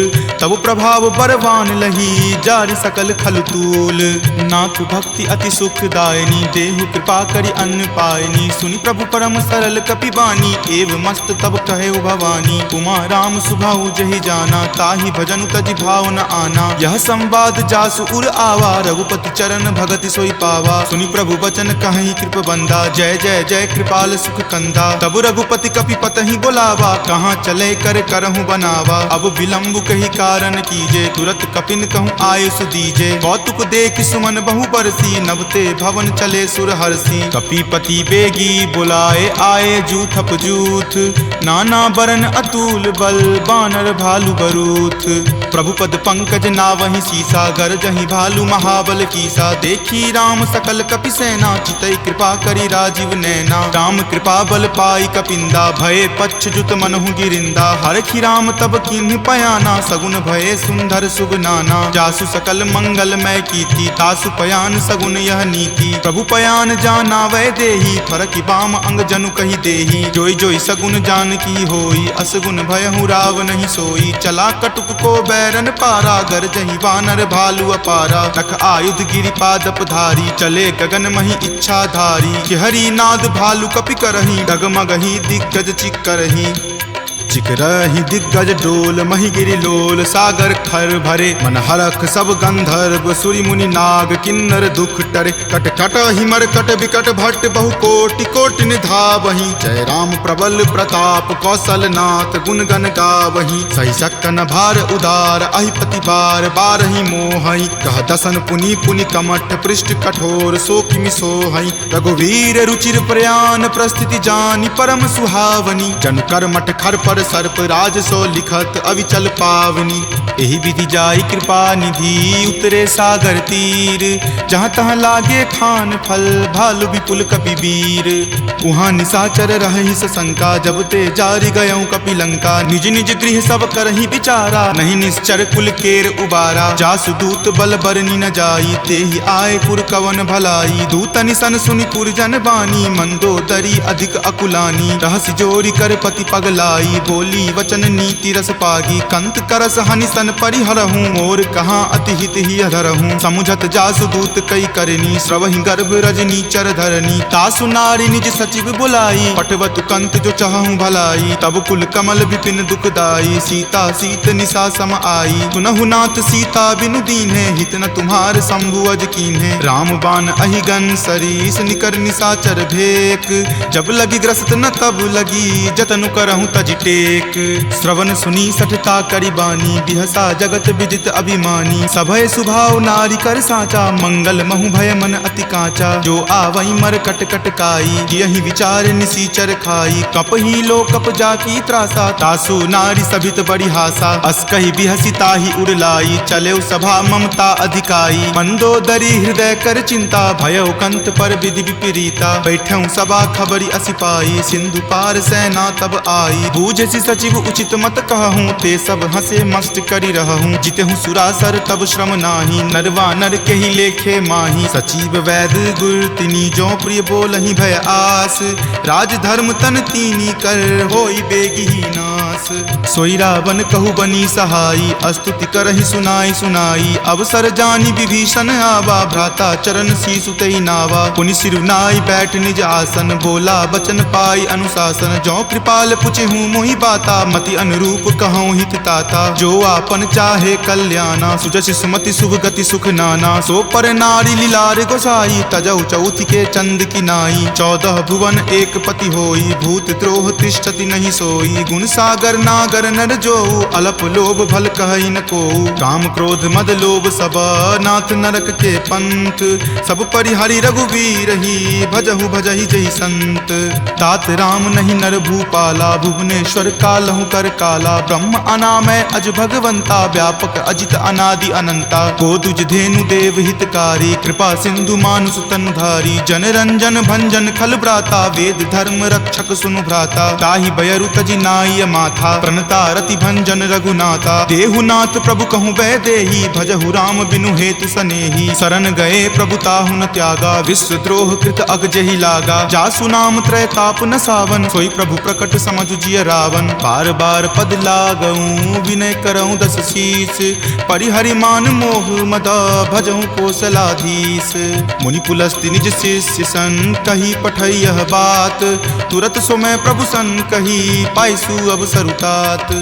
तब प्रभाव बरवान लही, जारि सकल खल तूल। नाथ भक्ति अति सुखदायनी, देहु कृपा करि अन्न पायनी। सुनि प्रभु परम सरल कपिबानी, एव मस्त तब कहे भवानी। उमा राम सुभाऊ जहि जाना, ताहि भजनु तजि भाव न आना। यह संवाद जासु उर आवा, रघुपति चरण भगति सोई पावा। सुनि प्रभु वचन कहि कृप बंदा, जय जय जय कृपाल सुख कंदा। तब रघुपति कपि पतहि बोलावा, कहाँ चले कर करहु बनावा। अब विलंब कही कारण कीजे, तुरत कपिन कहूँ आयुष दीजे। कौतुक देख सुमन बहु बरसी, नवते भवन चले सुर हरसी। कपिपति बेगी बुलाए, आए जूथप जूथ। नाना बरन अतुल बल, बानर भालु बरूथ। प्रभु पद पंकज नावहि सीसा, गरजहि भालु महाबल कीसा। देखी राम सकल कपि सेना, चितई कृपा करि राजीव नैना। राम कृपा बल पाई कपिंदा, भये पच्छ जुत मनहु गिरिंदा। हरखि राम तब किन्ह पयाना, सगुन भये सुंदर सुगनाना। जासु सकल मंगल मय कीर्ति, तासु पयान सगुन यह नीति। प्रभु पयान जाना वै देही, फरकि बाम अंग जनु कहि देही। जोई जोई सगुन जान की होई, असगुन भयहु राव नहीं सोई। चला कटुक को बैरन पारा, गरजहि वानर भालु अपारा। तख आयुध गिरि पादप धारी, चले गगन मही इच्छा धारी। कि हरि नाद भालु कपि करही, डगमगहि दिग्गज चिक्करही। चिकरहि दिग्गज डोल मही गिरि लोल सागर खर भरे मन हरख सब गंधर्व सूरि मुनि नाग किन्नर दुख टरे कट कट हिमर कट विकट भट्ट बहु कोटि कोटि निधावहि जय राम प्रबल प्रताप कौशल नाथ गुण गण गावहि सही सक्कन भार उदार अहिपति बार बारहि मोहहि कह दसन पुनि पुनि कमठ पृष्ठ कठोर सो किमि सोहहि रघुवीर रुचिर प्रयान प्रस्थिति जानि परम सुहावनी जन कर मठ खर पर सर्प राज सो लिखत अविचल पावनी एहि विधि जाई कृपा निधि उतरे सागर तीर जहाँ तहाँ लागे खान फल भालु विपुल कपि वीर उहाँ निशाचर रहहि सशंका जब ते जारि गयऊँ कपि लंका निज निज गृह सब करहि विचारा नहीं निश्चर कुल केर उबारा जासु दूत बल बरनी न जाई तेहि आए पुर कवन भलाई दूतनि सन सुनि पुरजन बानी मंदोदरी अधिक अकुलानी रहसि जोरी कर पति पगलाई बोली वचन नीति रस पागी कंत करस हनि सन परिहरहूँ और कहाँ अति हित ही अधरहूँ समुझत जासु दूत कई करनी श्रवहि गर्भ रजनी चर धरनी तासु नारी निज सचिव बुलाई पटवतु कंत जो चाहूँ भलाई तब कुल कमल विपिन दुखदाई सीता सीत निशा सम आई सुनहु नाथ सीता बिनु दीन्हे हित न तुम्हार शंभु अज कीन्हे राम बाण अहिगन सरीस निकर निशाचर भेक जब लगी ग्रस्त न तब लगी जतनु करहूँ तज टेक श्रवण सुनी सठता करी बानी बिहसा जगत विदित अभिमानी सभय सुभाव नारी कर साचा मंगल महु भय मन अति कांचा जो आवई मर कट कट काई यही विचार निसीचर खाई कप ही लो कप जाकी त्रासा तासु नारी सभित बड़ी हासा अस्कहि बिहसी ताहि उड़लाई चले सभा ममता अधिकाई मंदोदरी हृदय कर चिंता भयउ कंत पर विधि विपरीता बैठऊँ सभा खबरी असिपाई सिंधु पार सेना तब आई बूझसी सचिव उचित मत कहूँ ते सब हंसे मस्त करी रहूँ जितेहूँ सुरासर तब श्रम नाही नरवा नर के ही लेखे माही सचिव वैद गुर तिनी जो प्रिय बोलहि भय आस राज धर्म तन तीनी कर होई बेगी ही नास सोई रावण कहु बनी सहाई अस्तुति करहि सुनाई सुनाई अवसर जानी विभीषण आवा भ्राता चरण शीसु तई नावा पुनि सिरुनाई बैठ निज आसन बोला बचन पाई अनुशासन जो कृपाल पुछहूँ मोहि बाता मति अनुरूप कहूँ हित ताता जो आपन चाहे कल्याणा सुजस सुमति शुभ गति सुख नाना सो पर नारी लीलार गोसाई तजौ चौथि के चंद की नाई 14 भुवन एक पति होई भूत द्रोह तिष्ठति नहीं सोई गुण सागर नागर नर जो अलप लोभ भल कहई न को काम क्रोध मद लोभ सब नाथ नरक के पंथ सब परिहरि रघुवीर ही भजहु भजहि जहि संत तात राम नहीं नर भूपाला भुवनेश्वर कालहु कर काला ब्रह्म अनामय अज भगवंता व्यापक अजित अनादि अनंता गोदुज धेनु देव हितकारी कृपा सिंधु मानुष तनुधारी जन रंजन भंजन खल भ्राता वेद धर्म रक्षक सुनु भ्राता ताहि बयरु तजि नाय माथा प्रणता रति भंजन रघुनाथा देहुनाथ प्रभु कहूँ वै देही भजहु राम बिनु हेतु सनेही शरण गए प्रभु ताहु न त्यागा विश्व द्रोह कृत अग जहि लागा जासु नाम त्रय ताप न सावन सोई प्रभु प्रकट समझु जिय रावण बार बार पद लागऊं विनय करऊं दस शीस परिहरि मान मोह मद भजऊं कौशलाधीश मुनि पुलस्ति निज शिष्य सन कही पठई यह बात तुरत सो मैं प्रभु सन कही पाइसु अवसर उतात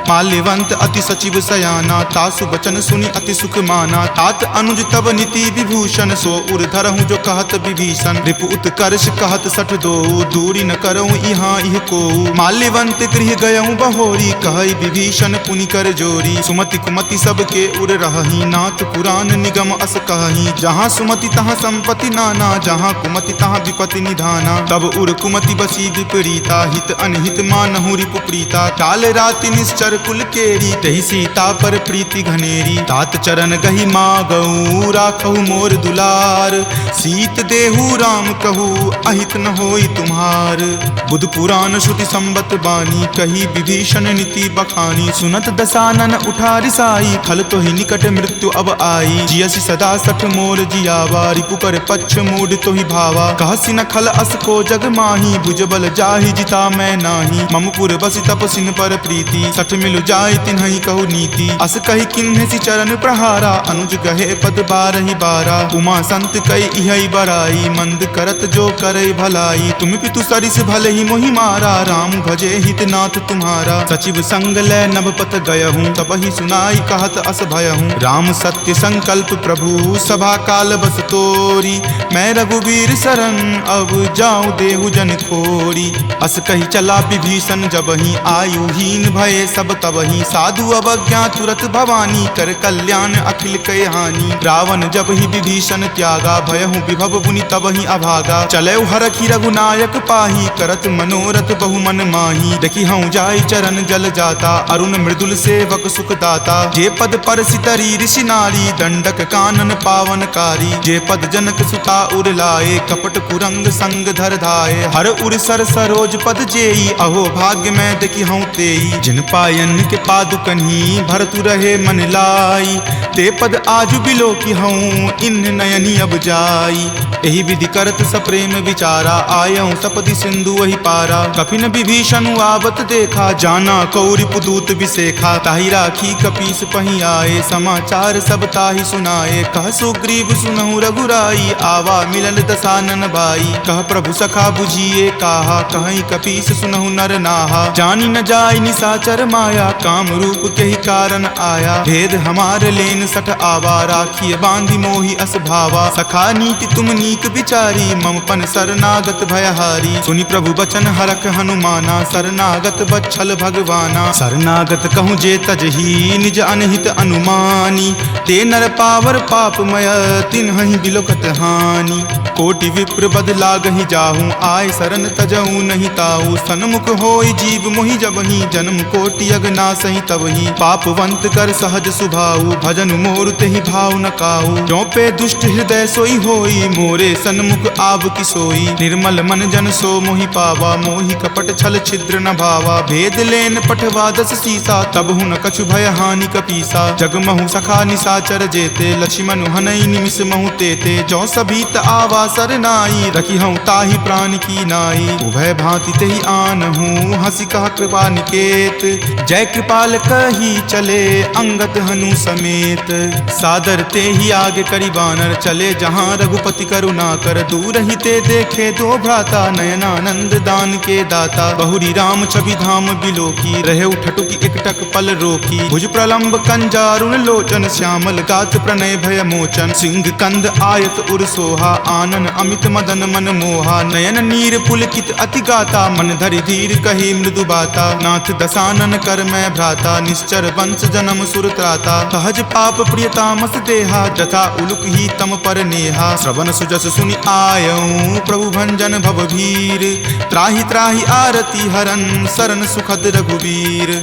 माल्यवंत अति सचिव सयाना तासु बचन सुनि अति सुख माना तात अनुज तब नीति विभूषण सो उर धरहूँ जो कहत विभीषण रिपु उत्कर्ष कहत सठ दो दूरी न करऊँ यहाँ इह को माल्यवंत गृह गयऊँ बहोरी कहई विभीषण पुनि कर जोरी सुमति कुमति सबके उर रहही नाथ पुराण निगम अस कहही जहाँ सुमति तहाँ संपत्ति नाना जहाँ कुमति तहाँ विपत्ति निधाना तब उर कुमति बसी विपरीता हित अनहित मानहु रिपु प्रीता काल राति निश्चर कुल केरी तही सीता पर प्रीति घनेरी तात चरण गही मागऊ राखहु मोर दुलार सीत देहु राम कहू अहित न होई तुम्हार बुध पुराण श्रुति संबत बानी कही विभीषण नीति बखानी सुनत दसानन उठा रिसाई खल तो ही निकट मृत्यु अब आई जियसि सदा सठ मोर जियावा रिपु कर पक्ष मूड तो ही भावा कहसी न खल अस को जग माही भुज बल जाहि जिता मैं नाही ममपुर बसि तपसिन जिन पर प्रीति, सठ मिलु जाय तिन्हि कहु नीति। अस कहि किन्हि चरण प्रहारा, अनुज गहे पद बारहि बारा। उमा संत कई इहै बराई, मंद करत जो करे भलाई। तुम पितु सरिस भले ही मोहि मारा, राम भजे हित नाथ तुम्हारा। सचिव संग लै नभपत गयहूँ, तब ही सुनाई कहत अस भयहूँ। राम सत्य संकल्प प्रभु, सभा काल बस तोरी। मैं रघुवीर शरण, अब जाऊँ देहु जन खोरी। अस कही चला विभीषण, जबहि आयुहीन भये सब तबहि। साधु अवज्ञा तुरत भवानी, कर कल्याण अखिल कय हानि। रावण जब ही विभीषण त्यागा, भयहु विभव पुनि तबहि अभागा। चलऊ हरखि रघुनायक पाही, करत मनोरथ बहु मन माही। देखि हऊँ जाय चरण जल जाता, अरुण मृदुल सेवक सुख दाता। जे पद परसि तरी ऋषि नारी, दंडक कानन पावनकारी। जे पद जनक सुता उर लाए, कपट कुरंग संग धर धाये। हर उर सर सरोज पद जेई, अहो भाग्य मैं देखि हऊँ तेई। जिन पायन के पादुकन्ही, भरतु रहे मन लाई। ते पद आजु बिलो की हऊँ, इन नयनी अब जाई। एहि विधि करत सप्रेम विचारा, आयऊँ सपदि सिंधु वही पारा। कपिन विभीषण आवत देखा, जाना कौरि पुदूत विसेखा। ताहि राखी कपीस पहि आए, समाचार सब ताहि सुनाए। कह सुग्रीव सुनहु रघुराई, आवा मिलन दसानन भाई। कह प्रभु सखा बुझिए काहा, कहीं कपीस सुनहु नर नाहा। जानी न जाय निसाचर माया, काम रूप के ही कारण आया। भेद हमार लेन सठ आवा, राखिए बांधि मोहि अस भावा। सखा नीति तुम नीक विचारी, मम पन शरणागत भयहारी। सुनि प्रभु बचन हरख हनुमाना, शरणागत बच्छल भगवाना। शरणागत कहूँ जे तजही, निज अनहित अनुमानी। ते नर पावर पापमय, तिन्हि बिलोकत हानि। कोटि विप्र बद लागहि जाहूँ, आय शरण तजहूँ नहीं ताहू। सन्मुख होय जीव मोहि जबहि, जन्म कोटि अगनासहि तबहि। पापवंत कर सहज सुभाऊ, भजन मोर तेहि भाव न काहू। जो पे दुष्ट हृदय सोई होई, मोरे सन्मुख आब की सोई। निर्मल मन जन सो मोहि पावा, मोहि कपट छल छिद्र न भावा। भेद लेन पठवा दस सीसा, तब हुन कछु भय हानि कपीसा। जगमहु सखा निसाचर जेते, लक्ष्मण हनई निमिष महु तेते। जो सभीत आवा सरनाई, रखी हूँ ताहि प्राण की नाई। उभय भांति तेहि आनहूँ, हंसी कहा कृपा निकेत। जय कृपाल कही चले, अंगद हनु समेत। सादर ते ही आगे करी बानर, चले जहाँ रघुपति करुणा कर। दूर ही ते देखे दो भ्राता, नयनानंद दान के दाता। बहुरी राम छवि धाम बिलोकी, रहे उठटुकी एकटक पल रोकी। भुज प्रलंब कंजारुण लोचन, श्यामल गात प्रणय भय मोचन। सिंह कंद आयत उर सोहा, आनन अमित मदन मन मोहा। नयन नीर पुलकित अति गाता, मन धरि धीर कही मृदु बाता। नाथ दसानन कर मैं भ्राता, निश्चर वंश जन्म सुर त्राता। सहज पाप प्रियतामस देहा, जथा उलुक ही तम पर नेहा। श्रवण सुजस सुनि आयऊँ, प्रभु भंजन भवभीर। त्राहि त्राहि आरती हरन, शरण सुखद रघुवीर।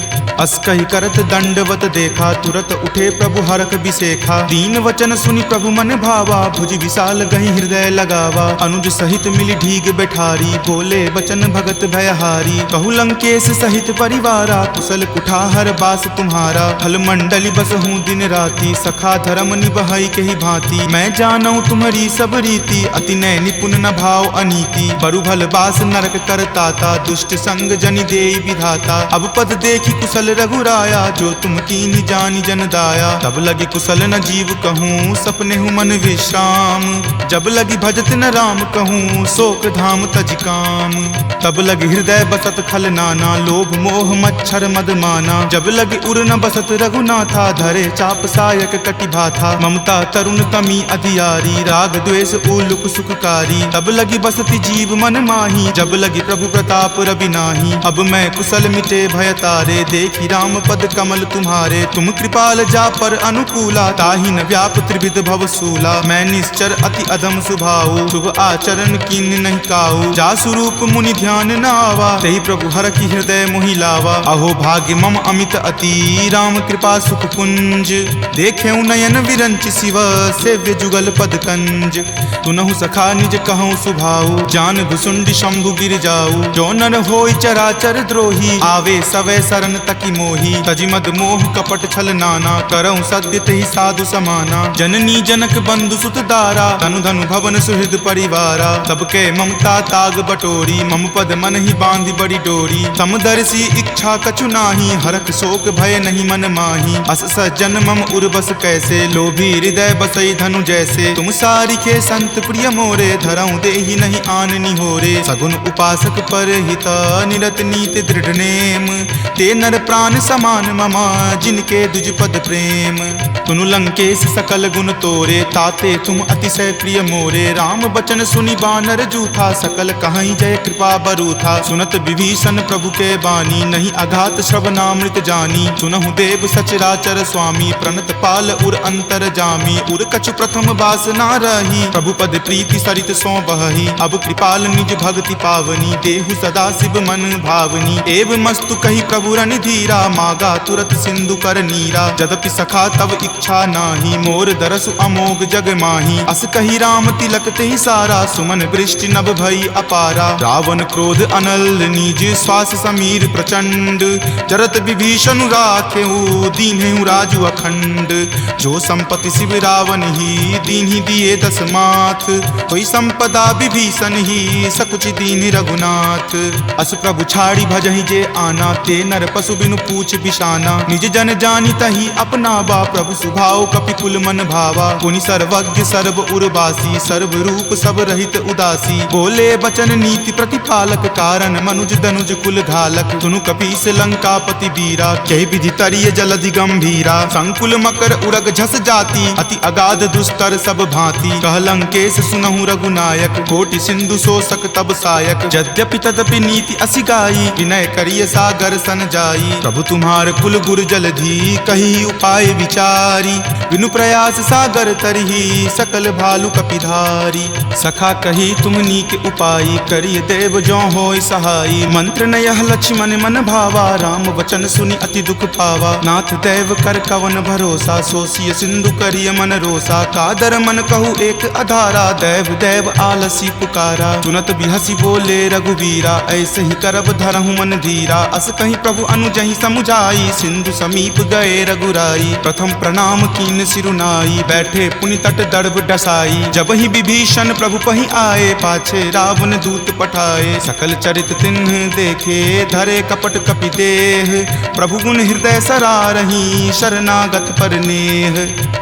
अस कहि करत दंडवत देखा, तुरत उठे प्रभु हरख बिसेखा। दीन वचन सुनि प्रभु मन भावा, भुज विशाल गहि हृदय लगावा। अनुज सहित मिली ढीग बैठारी, बोले बचन भगत भयहारी। कहु लंकेश सहित परिवारा, कुशल कुठार बास तुम्हारा। फल मंडली बसहूँ दिन राति, सखा धर्म निबहई के ही भांति। मैं जानऊँ तुम्हारी सब रीति, अति नय निपुण न भाव अनीति। बरु भल बास नरक करताता, दुष्ट संग जनि देई विधाता। अब पद देखी कुशल रघुराया, जो तुम कीन्ही जानि जन दाया। तब लगी कुशल न जीव कहूँ, सपने हूँ मन विश्राम। जब लगी भजत न राम कहूँ, शोक धाम तज काम। तब लगी हृदय बसत खल नाना, लोभ मोह मच्छर मद माना। जब लगी उर न बसत रघुनाथा, धरे चाप सायक कटि भाथा। ममता तरुण तमी अधियारी, राग द्वेष उलुक सुखकारी। तब लगी बसती जीव मन माही, जब लगी प्रभु प्रताप रवि नाही। अब मैं कुशल मिटे भय तारे, देखी राम पद कमल तुम्हारे। तुम कृपाल जा पर अनुकूला, ताहि न व्याप त्रिविध भव सूला। मैं निश्चर अति अधम सुभाऊ, शुभ आचरण कीन नहीं काऊ। जा स्वरूप मुनि ध्यान न आवा, तेहि प्रभु हर की हृदय मोहि लावा। अहो भाग्य मम अमित अति, राम कृपा सुख कुंज। देखेऊ नयन विरंच शिव, सेव्य जुगल पद कंज। तुनहु सखा निज कहूँ सुभाऊ, जान भुसुंड शंभु गिर जाऊ। जो नर होई चराचर द्रोही, आवे सवै शरण तकी मोही। तजि मद मोह कपट छल नाना, करऊँ सत्य तेहि साधु समाना। जननी जनक बंधु सुत दारा, तनु धनु भवन सुहृद परिवारा। सबके ममता ताग बटोरी, मम पद मन ही बांधि बड़ी डोरी। समदर तुलसी इच्छा कछु नाही, हरख शोक भय नहीं मन माही। अस सज्जन मम उर्वस कैसे, लोभी हृदय बसई धनु जैसे। तुम सारिखे संत प्रिय मोरे, धरऊं देहि नहीं आन निहोरे। सगुन उपासक पर हिता, निरत नीति दृढ़ नेम। ते नर प्राण समान ममा, जिनके दुज पद प्रेम। तुनु लंकेश सकल गुण तोरे, ताते तुम अतिशय प्रिय मोरे। राम बचन सुनि बानर जूथा, सकल कहाई जय कृपा बरूथा। सुनत विभीषण प्रभु के बानी, नहीं अघात श्रवणामृत जानी। सुनहु देव सचराचर स्वामी, प्रणत पाल उर अंतर जामी। उर कछु प्रथम बास ना रही, प्रभु पद प्रीति सरित सो बहही। अब कृपाल निज भक्ति पावनी, देहु सदा शिव मन भावनी। एव मस्तु कही प्रभु रन धीरा, मागा तुरत सिंधु कर नीरा। जदपि सखा तब इच्छा नाही, मोर दरसु अमोघ जग माही। अस कही राम तिलक तेहि सारा, सुमन वृष्टि नभ भई अपारा। रावण क्रोध अनल निज, श्वास समीर प्रचंड। जरत विभीषण राखेहु, दीन्हेहु राजु अखंड। जो संपत्ति शिव रावण ही, दीन्हि दिए दस माथ। कोई संपदा विभीषण ही, सकुच दीन्हि रघुनाथ। अस प्रभु छाड़ी भजहि जे आना, ते नर पशु बिनु पूछ बिशाना। निज जन जानि तहि अपनावा, प्रभु सुभाव कपिकुल मन भावा। पुनि सर्वज्ञ सर्व उर्वासी, सर्व रूप सब रहित उदासी। बोले बचन नीति प्रतिपालक, कारण मनुज दनुज कुल घालक। सुनु कपीस लंकापति वीरा, कहि विधि तरिय जलधि गंभीरा। संकुल मकर उरग झस जाति, अति अगाध दुस्तर सब भांति। कह लंकेश सुनहु रघुनायक, कोटि सिंधु शोषक तब सायक। यद्यपि तदपि नीति असि गाई, विनय करिय सागर सन जाई। प्रभु तुम्हार कुल गुर जलधि, कही उपाय विचारी। बिनु प्रयास सागर तरही, सकल भालु कपिधारी। सखा कही तुम नीक उपाई, करिय देव जो होय सहाई। मंत्र नयह लक्ष्मण मन भावा, राम वचन सुनि अति दुख पावा। नाथ दैव कर कवन भरोसा, सोसिय सिंधु करिय मन रोसा। कादर मन कहु एक अधारा, दैव दैव आलसी पुकारा। सुनत बिहसी बोले रघुवीरा, ऐसे ही करब धरहु मन धीरा। अस कहीं प्रभु अनुजहि समुझाई, सिंधु समीप गए रघुराई। प्रथम प्रणाम कीन सिरुनाई, बैठे पुनि तट दर्भ डसाई। जब ही विभीषण प्रभु पहि आए, पाछे रावण दूत पठाए। सकल चरित तिन्ह देखे, धरे कपट कपि देह। प्रभु गुण हृदय सरारही, शरणागत पर नेह।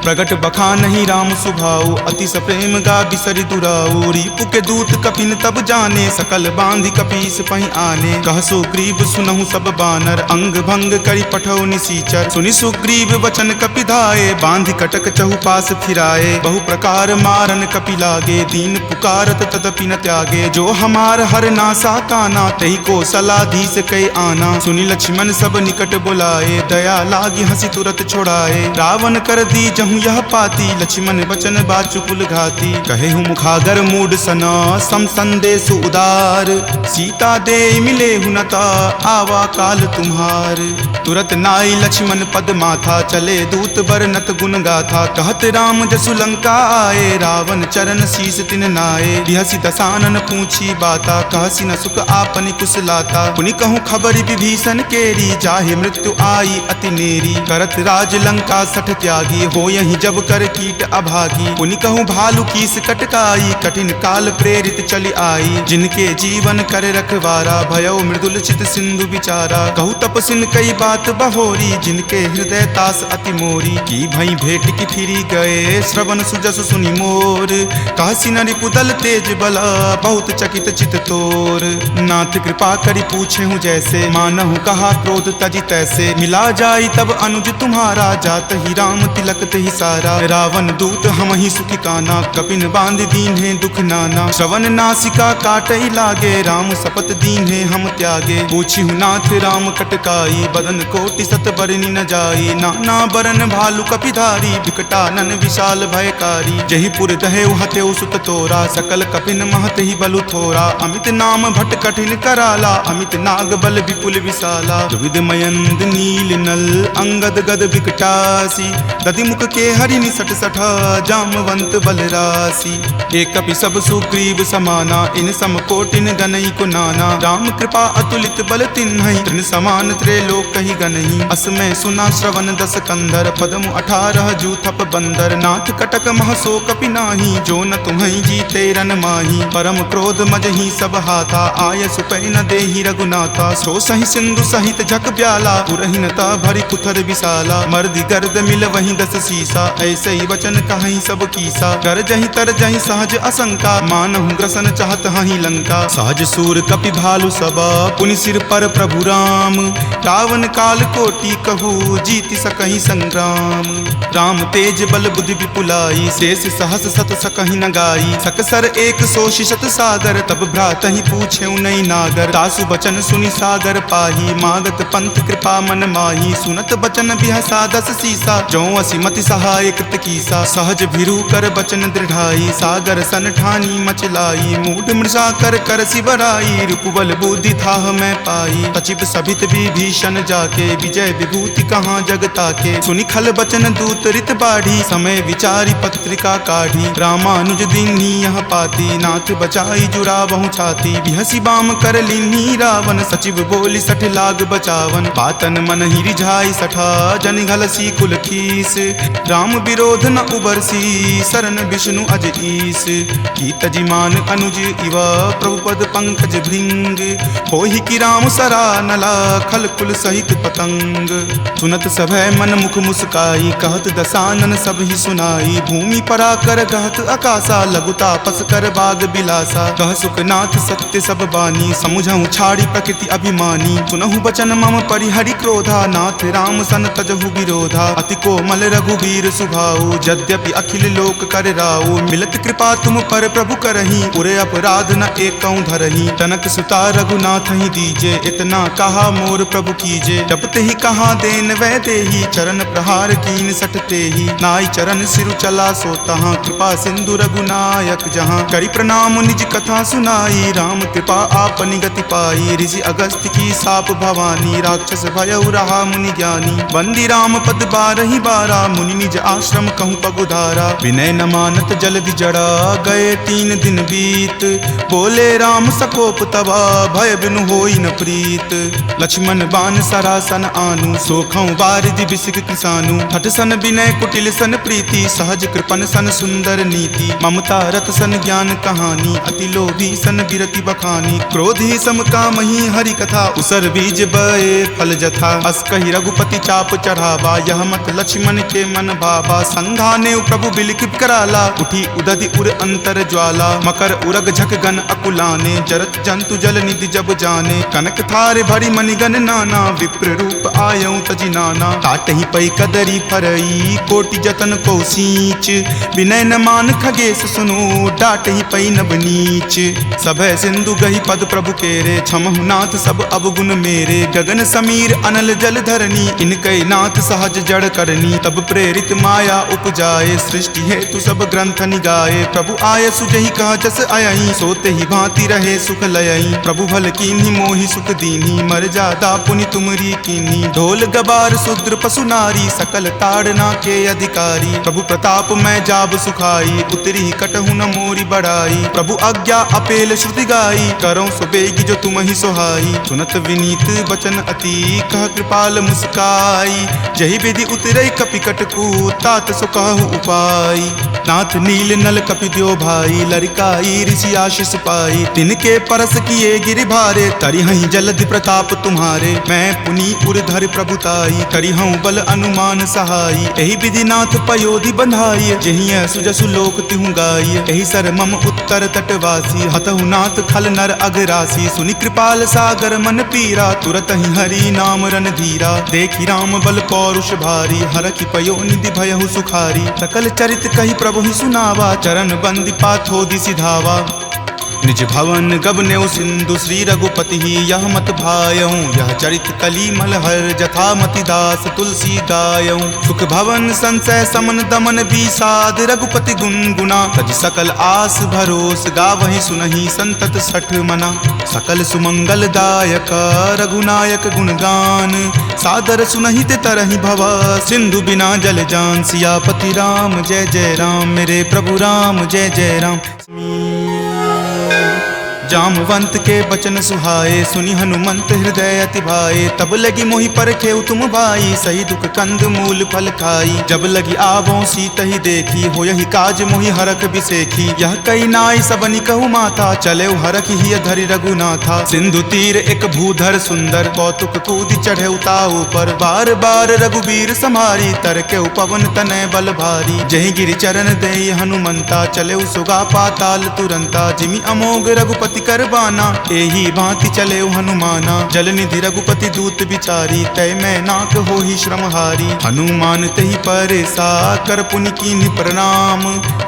प्रगट बखानहि राम सुभाऊ, अति सप्रेम गा बिसरि दुराऊ। रिपु के दूत कपिन तब जाने, सकल बांधि कपीस पहि आने। कह सुग्रीव सुनहु सब बानर, अंग भंग करि पठौ निसीचर। सुनि सुग्रीव वचन कपि धाये, बांधि कटक चहुपास फिराए। बहु प्रकार मारन कपि लागे, दीन पुकारत तदपि न त्यागे। जो हमार हर नासा काना, तहि को सलाधीस कै आना। सुनि लक्ष्मण सब निकट बुलाए, दया लागी हंसी तुरत छोड़ाए। रावण कर दी जहु यह पाती, लक्ष्मण वचन बाचुकुल घाती। कहेहु मुखागर मूड सना, सम संदेश उदार। सीता दे मिले हुनता, आवा काल तुम्हार। तुरत नाई लक्ष्मण पद माथा, चले दूत बरनत गुण गाथा। कहत राम जसु लंका आए, रावण चरण शीस तिन नाए। बिहसी दसानन पूछी बाता, कहसी न सुख आपनि कुशलाता। पुनि कहूँ खबर विभीषण केरी, जाहे मृत्यु आई अति नेरी। करत राज लंका सठ त्यागी, हो यही जब कर कीट अभागी। पुनि कहूँ भालू कीस कटकाई, कठिन काल प्रेरित चली आई। जिनके जीवन कर रखवारा, भयो मृदुल चित सिंधु विचारा। कहूँ तपसिन कई बात बहोरी, जिनके हृदय तास अति मोरी। की भई भेंट की फिरी गए, श्रवण सुजस सुनि मोर। कहसी न रिपुदल तेज बला, बहुत चकित चित तोर। नाथ कृपा करि पूछे हूँ जैसे, मानहु कहा क्रोध तजि तैसे। मिला जाई तब अनुज तुम्हारा, जात ही राम तिलक तेहि सारा। रावण दूत हम ही सुखी काना, कपिन बांध दीन्हे दुख नाना। श्रवण नासिका काटई लागे, राम शपथ दीन्हे हम त्यागे। पूछी हूँ नाथ राम कटकाई, बदन कोटि सत बरनी न जाई। नाना बरन भालु कपिधारी, विकटानन विशाल भयकारी। जहि पुर दहे हतेउ सुत तोरा, सकल कपिन महत ही बलु थोरा। अमित नाम भट कठिन कराला, अमित नाग बल विपुल विशाला। दुविध मयंद नील नल, अंगद गद विकटासी। दधि मुख के हरि निसट सठा, जामवंत बलरासी। एक कपि सब सुग्रीव समाना, इन सम कोटिन गनई को नाना। राम कृपा अतुलित बल तिन्हई, तृण समान त्रैलोक कहि गनहि। असमय सुना श्रवण दस कंधर, पदम 18 जूथप बंदर। नाथ कटक महसो कपि नाही, जो न तुम्हई जीते रन माही। परम क्रोध मजहि सब हाथा, आय सुपै न देहि रघुनाथा। सो सही सिंधु सहित झक ब्याला पुरहीनता भरी कुथर विशाला मर्दी गर्द मिल वहीं 10 सीसा ऐसे ही वचन कहीं सब कीसा कर जही तर जही सहज असंका मानहु ग्रसन चाहत हही लंका सहज सूर कपि भालु सबा पुनि सिर पर प्रभु राम रावण काल कोटि कहू जीति सकहि संग्राम राम तेज बल बुद्धि विपुलाई शेष सहस सत सकहि न गाई सकसर एक सो शिशत सागर तब भ्रात ही पूछे नई नागर तासु बचन सुनि सागर पाही मागत पंथ कृपा मन माही सुनत बचन बिहसा 10 सीसा जो असिमति सहाय कृत कीसा सहज भिरु कर बचन दृढ़ाई सागर सन ठानी मचलाई मूढ़ मृषा कर कर सिबराई रूपबल बुद्धि थाह मैं पाई सचिव सभित विभीषण जाके विजय विभूति कहाँ जगता के सुनि खल बचन दूत रित बाढ़ी समय विचारी पत्रिका काढ़ी रामानुज दीन्ही यह पाती नाथ बचाई जुड़ा बहु छाती बिहसी बाम कर लीन्ही रावण सचिव बोली 60 लाग बचावन बातन मन ही रिझाई 60 जन घलसी कुल खीस राम विरोध न उबरसी शरण विष्णु अज ईस की तजिमान अनुज इव प्रभुपद पंकज भृंग होहि की राम सरा नला खल कुल सहित पतंग सुनत सभय मन मुख मुस्काई कहत दसानन सब ही सुनाई भूमि परा कर कहत आकाशा लघुता पस कर बाग बिलासा कह सुखनाथ सत्य सब बानी समुझहु छाड़ी प्रकृति अभिमानी सुनहु बचन मम परिहरि क्रोधा नाथ राम सन तजहु विरोधा अति कोमल रघुबीर सुभाऊ यद्यपि अखिल लोक कर राऊ मिलत कृपा तुम पर प्रभु करही उरे अपराध न एकौ धरही तनक सुता रघुनाथ ही दीजे इतना कहा मोर प्रभु कीजे जपते ही कहा देन वै देही चरण प्रहार कीन सटते ही नाई चरण सिरु चला सो तहाँ कृपा सिंधु रघुनायक जहाँ करी प्रणाम निज कथा सुनाई राम कृपा आपनि गति पाई ऋषि अगस्त्य की साप भवानी राक्षस भयउ रहा मुनि ज्ञानी बंदी राम पद 12 बारा मुनि निज आश्रम कहूँ पगुधारा विनय न मानत जलधि जड़ा गए 3 दिन बीत बोले राम सकोप तबा भय बिनु होई न प्रीत लक्ष्मण बान सरासन आनु सोखौ बारिधि बिसिक किसानु हठ सन विनय कुटिल सन प्रीति सहज कृपन सन सुंदर नीति ममता रत सन ज्ञान कहानी अति लोभी सन विरति बखानी क्रोधी सम कामहि हरि कथा उसर बीज बए फल जथा अस कहि रघुपति चाप चढ़ावा यह मत लक्ष्मण के मन भावा संघाने प्रभु बिलिख कराला उठी उदधि उर अंतर ज्वाला मकर उरग झक गन अकुलाने जरत जंतु जल निधि जब जाने कनक थार भरी मणिगन नाना विप्र रूप आयऊ तजि नाना काटहि पै कदरी फरई कोटि जतन को सींच विनय न मान खगेश सुनो डाटहि पै नब नीच सभय सिंधु गहि पद प्रभु केरे क्षमहु नाथ सब अवगुण मेरे गगन समीर अनल जल धरनी इनकै नाथ सहज जड़ करनी तब प्रेरित माया उपजाए सृष्टि हेतु सब ग्रंथ निगाए प्रभु आय सुजहि कह जस अयहि सोते ही भांति रहे सुख लयहि प्रभु भल कीन्ही मोहि सुख दीन्ही मर जादा पुनि तुमरी कीन्ही ढोल गबार शूद्र पशु नारी सकल ताड़ना के अधिकारी प्रभु प्रताप मैं जाब सुखाई उतरी कटहु न मोरी बढ़ाई प्रभु आज्ञा अपेल श्रुति गाई करो सुबेगी जो तुम ही सोहाई सुनत विनीत बचन अति कह कृपाल मुस्काई जही विधि उतरई कपि कटकू तात सो कहु उपाय नाथ नील नल कपि द्यो भाई लरिकाई ऋषि आशीष पाई तिनके परस किए गिरि भारे तरिहहि जलधि प्रताप तुम्हारे मैं पुनि उर्धर प्रभुताई करिहऊँ बल अनुमान सहाई एहि विधि नाथ पयोधि बंधाई जहिय सुजसु लोक तिहु गाई एहि सर मम उत्तर तटवासी हतहु नाथ खल नर अगरासी सुनि कृपाल सागर मन पीरा तुरत ही हरि नाम रन धीरा देखि राम बल पौरुष भारी हरखि पयो निधि भयहु सुखारी सकल चरित कहि प्रभु ही सुनावा चरण बंदी पाथोदि सिधावा निज भवन गबनेउ सिंधु श्री रघुपति ही यह मत भायऊँ यह चरित कली मलहर जथा मति दास तुलसी गायऊँ सुख भवन संशय समन दमन विषाद रघुपति गुनगुना तज सकल आस भरोस गावहि सुनहि संतत 60 मना सकल सुमंगल दायक रघुनायक गुणगान सादर सुनहि ते तरहि भव सिंधु बिना जल जान सियापति राम जय जय राम मेरे प्रभु राम जय जय राम जामवंत के बचन सुहाए, सुनि हनुमंत हृदय अति भाए। तब लगी मोहि परखेउ तुम भाई, सही दुख कंद मूल फल खाई। जब लगी आवों सीत ही देखी, हो यही काज मोहि हरख बिसेखी। यह कई नाई सबनि कहु माथा, चले हरख ही धरि रघुनाथा। सिंधु तीर एक भूधर सुंदर, कौतुक कूद चढ़े ताऊ पर। बार बार रघुबीर सम्हारी, तरके पवन तनय बल भारी। जहि गिरि चरण देई हनुमंता, चले सुगा पाताल तुरंता। जिमि अमोघ रघुपति कर बाना, एही भांति चले हनुमाना। जल निधि रघुपति दूत बिचारी, तय मैं नाक होहि श्रमहारी। हनुमान तहि परेसा, कर पुनि कीन्ह प्रणाम।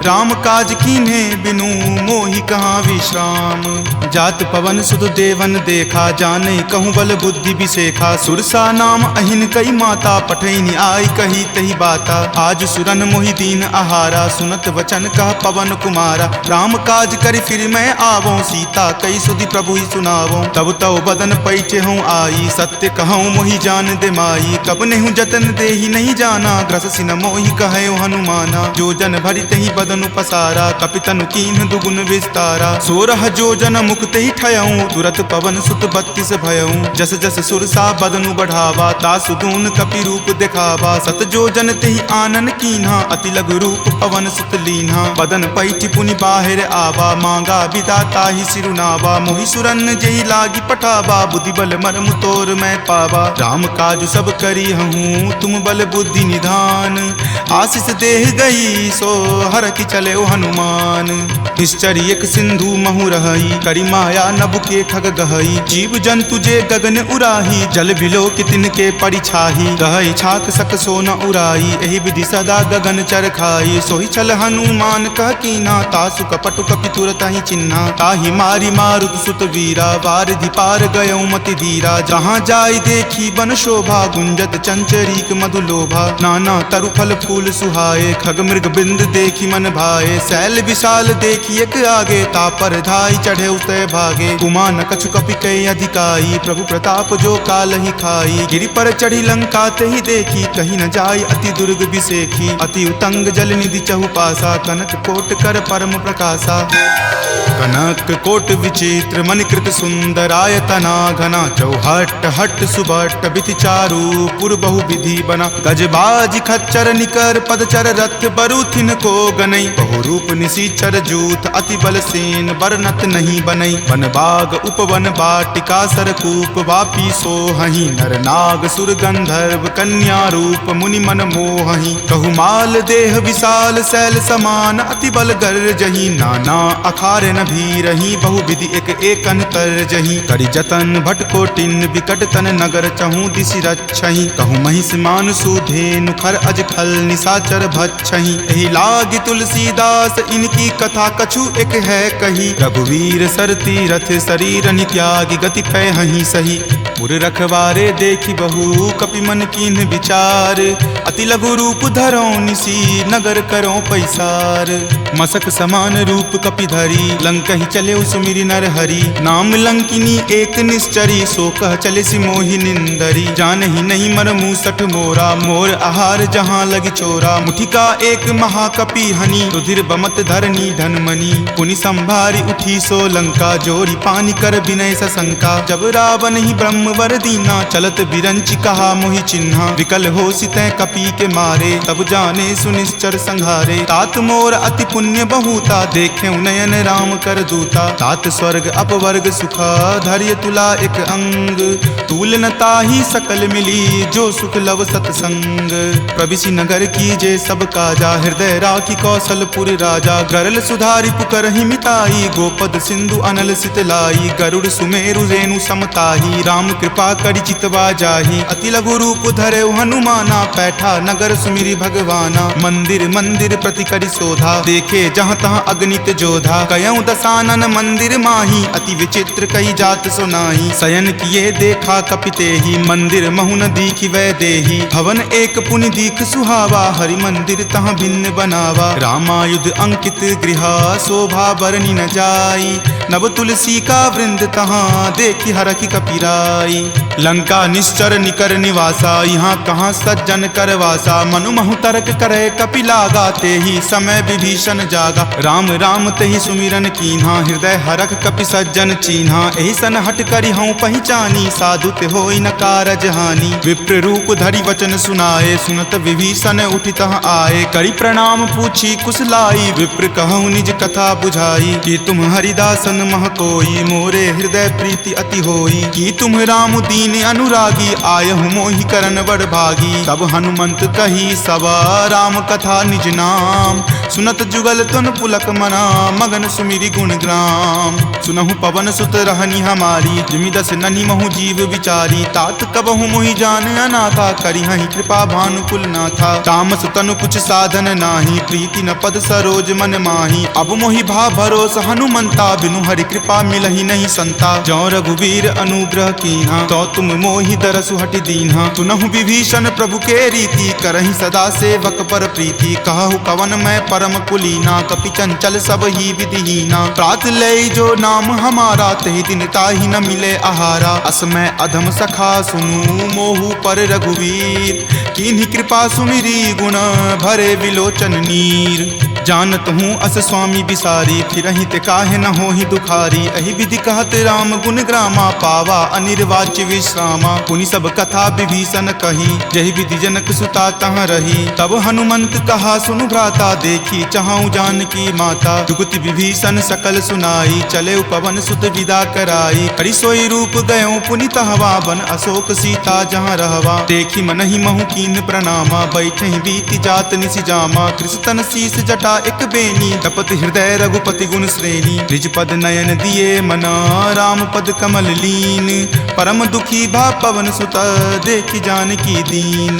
राम काज कीन्हे बिनु, मोहि कहाँ विश्राम। जात पवन सुत देवन देखा, जाने कहूँ बल बुद्धि बिसेखा। सुरसा नाम अहिन कई माता, पठैनी आई कही तही बाता। आज सुरन मोहि दीन आहारा, सुनत वचन कह पवन कुमारा। राम काज करि फिर मैं आवों, सीता कई सुधि प्रभु ही सुनावों। तब तव बदन पैठे हूँ आई, सत्य कहूँ मोहि जान दे माई। कब नेहु जतन देहि नहीं जाना, ग्रस सिन मोहि कहे हनुमाना। जो जन भरि तहि बदनु पसारा, कपितनु कीन्ह दुगुन विस्तारा। 16 जो जन मुक्त ही ठयऊँ, तुरत पवन सुत 32 भयऊँ। जस जस सुरसा बदनु बढ़ावा, तासु दून कपि रूप दिखावा। सत जो जन तेहि आनन कीन्हा, अति लघु रूप पवन सुत लीन्हा। बदन पैठि पुनि बाहिर आवा, मांगा बिदा ताहि सिरुनावा। मोहि सुरन जेहि लागी पठावा, बुद्धि बल मर्म तोर मैं पावा। राम काज सब करी हूँ, तुम बल बुद्धि निधान। आशीष देह गई, सो हर की चले हनुमान। निश्चर एक सिंधु महु रही, करी माया नभ के खग गहई। जीव जंतु जे गगन उराही, जल बिलो कि तिनके परिछाही। गहई छाक सक सो न उराई, एहि विधि सदा गगन चर खाई। सोहि छल हनुमान कह कीना, तासु कपटु कपि तुरत ही चिन्हा। ताहि मारी मारुत सुत वीरा, वारिधि पार गयौ मति धीरा। जहाँ जाय देखी बन शोभा, गुंजत चंचरीक मधु लोभा। नाना तरु फल फूल सुहाए, खग मृग बिंद देखी मन भाए। शैल विशाल देखी एक आगे, तापर धाई चढ़े उतय भागे। उमा न कछु कपि कई अधिकाई, प्रभु प्रताप जो काल ही खाई। गिरि पर चढ़ी लंका तेहि देखी, कहीं न जाय अति दुर्ग बिसेखी। अति उतंग जल निधि चहुपासा, कनक कोट कर परम प्रकाशा। कनक कोट विचित्र मणिकृत सुंदरायतना घना। चौहट हट सुबट बिति चारु, पुर बहु विधि बना। गजबाज खच्चर निकर पदचर, रथ बरुथिन को गनई। बहु रूप निसीचर जूथ, अति बल सेन बरनत नहीं बनई। वन बाग उपवन बाटिका, सरकूप वापी सोहहि। नर नाग सुर गंधर्व कन्या रूप, मुनि मन मोहहि। कहु माल देह विशाल शैल समान, अति बल गर्जहि। नाना अखारे न भीरहि, बहु विधि एक एकन तरजहि। करि जतन भट कोटिन, विकट तन नगर चहु दिशि रक्षहि। कहु महिष मान सुधेनु, खर अज खल निशाचर भक्षहि। एहि लागी तुलसीदास, इनकी कथा कछु एक है कही। रघुवीर सर तीरथ शरीर नित्यागी, गति पैहि सही। पुर रखवारे देखी बहु, कपि मन कीन्ह विचार। अति लघु रूप धरो निसी, नगर करो पैसार। मसक समान रूप कपि धरी, लंकहि चले सुमिरि नर हरि। नाम लंकिनी एक निश्चरी, सो कह चले सि मोहि निंदरी। जानहि नहीं मर मूसठ मोरा, मोर आहार जहाँ लगी चोरा। मुठिका एक महाकपि हनि, रुधिर बमत धरनी धनमणि। पुनि संभारी उठी सो लंका, जोरी पानी कर विनय सशंका। जब रावण ही ब्रह्म वर दीना, चलत बिरंचि कहा मोहि चिन्हा। विकल हो सितै कपि के मारे, तब जाने सुनिश्चर संघारे। तात मोर अति पुण्य बहुता, देखे नयन राम कर दूता। तात स्वर्ग अपवर्ग सुखा, धैर्य तुला एक अंग। तूल न ताहि सकल मिली, जो सुख लव सतसंग। प्रविशि नगर कीजे सब काजा, हृदय राखी कौशलपुर राजा। गरल सुधारि पुकरहि मिताई, गोपद सिंधु अनल सितलाई। गरुड़ सुमेरु रेणु समताही, राम कृपा करि चितवा जाहि। अति लघु रूप धरे हनुमाना, पैठा नगर सुमिरि भगवाना। मंदिर मंदिर प्रति करि शोधा, देखे जहाँ तहाँ अगणित जोधा। कयऊँ दसानन मंदिर माही, अति विचित्र कई जात सुनाई। शयन किए देखा कपितेहि, मंदिर महु न दीखि वै देहि। भवन एक पुनि दीख सुहावा, हरि मंदिर तहाँ भिन्न बनावा। रामायुध अंकित गृहा, शोभा बरनि न जाई। नव तुलसी का वृंद तहाँ, देखि हरखि कपिराई। जाई। लंका निश्चर निकर निवासा, यहाँ कहाँ सज्जन करवासा। मनु महु तर्क करे कपिलागा, ते ही समय विभीषण जागा। राम राम ते ही सुमिरन कीन्हा, हृदय हरख कपि सज्जन चीन्हा। एहि सन हट करि हऊँ पहचानी, साधु ते होई न कारज हानि। विप्र रूप धरि वचन सुनाए, सुनत विभीषण उठि तह आए। करि प्रणाम पूछी कुशलाई, विप्र कहूँ निज कथा बुझाई। कि तुम हरिदासन मह कोई, मोरे हृदय प्रीति अति होई। कि तुम राम दीन अनुरागी, आयहु मोहि करन बड़ भागी। तब हनुमंत कही सबा, राम कथा निज नाम। सुनत जुगल तुन पुलक मना, मगन सुमिरि गुण ग्राम। सुनहु पवन सुत रहनी हमारी, जिमि दस ननि महु जीव विचारी। तात कबहु मोहि जान अनाथा, करिहहि कृपा भानुकुल नाथा। तामस तनु कुछ साधन नाही, प्रीति न पद सरोज मन माही। अब मोहि भा भरोस हनुमंता, बिनु हरि कृपा मिलहि नहीं संता। जौ रघुवीर अनुग्रह कीन्हा, तो तुम मोहि दरसु हटि दीन्हा। सुनहु विभीषण प्रभु के रीति, करहि सदा सेवक पर प्रीति। कहु कवन मैं परम कुलीना, कपि चंचल सब ही विधिहीना। प्रात लय जो नाम हमारा, तेहि दिन ताहि न मिले आहारा। अस मैं अधम सखा सुनु, मोहु पर रघुवीर। कीन्ही कृपा सुमिरी, गुण भरे विलोचन नीर। जानत हूँ अस स्वामी बिसारी, फिरहि ते काहे न होहि दुखारी। एहि विधि कहत राम गुण ग्रामा, पावा अनिर्वाच्य विश्रामा। पुनि सब कथा विभीषण कही, जहि विधि जनक सुता तहाँ रही। तब हनुमंत कहा सुनु भ्राता, देखी चाहूँ जानकी माता। जुगति विभीषण सकल सुनाई, चले पवन सुत विदा कराई। हरि सोई रूप गयो पुनि तहवा, बन अशोक सीता जहाँ रहवा। देखी मनहि महु कीन प्रणामा, बैठे बीति जात निसि जामा। कृष्ण शीस जटा एक बेनी, तपत हृदय रघुपति गुण श्रेणी। निज पद नयन दिए मना, राम पद कमल लीन। परम दुखी भा पवन सुत, देखी जानकी दीन।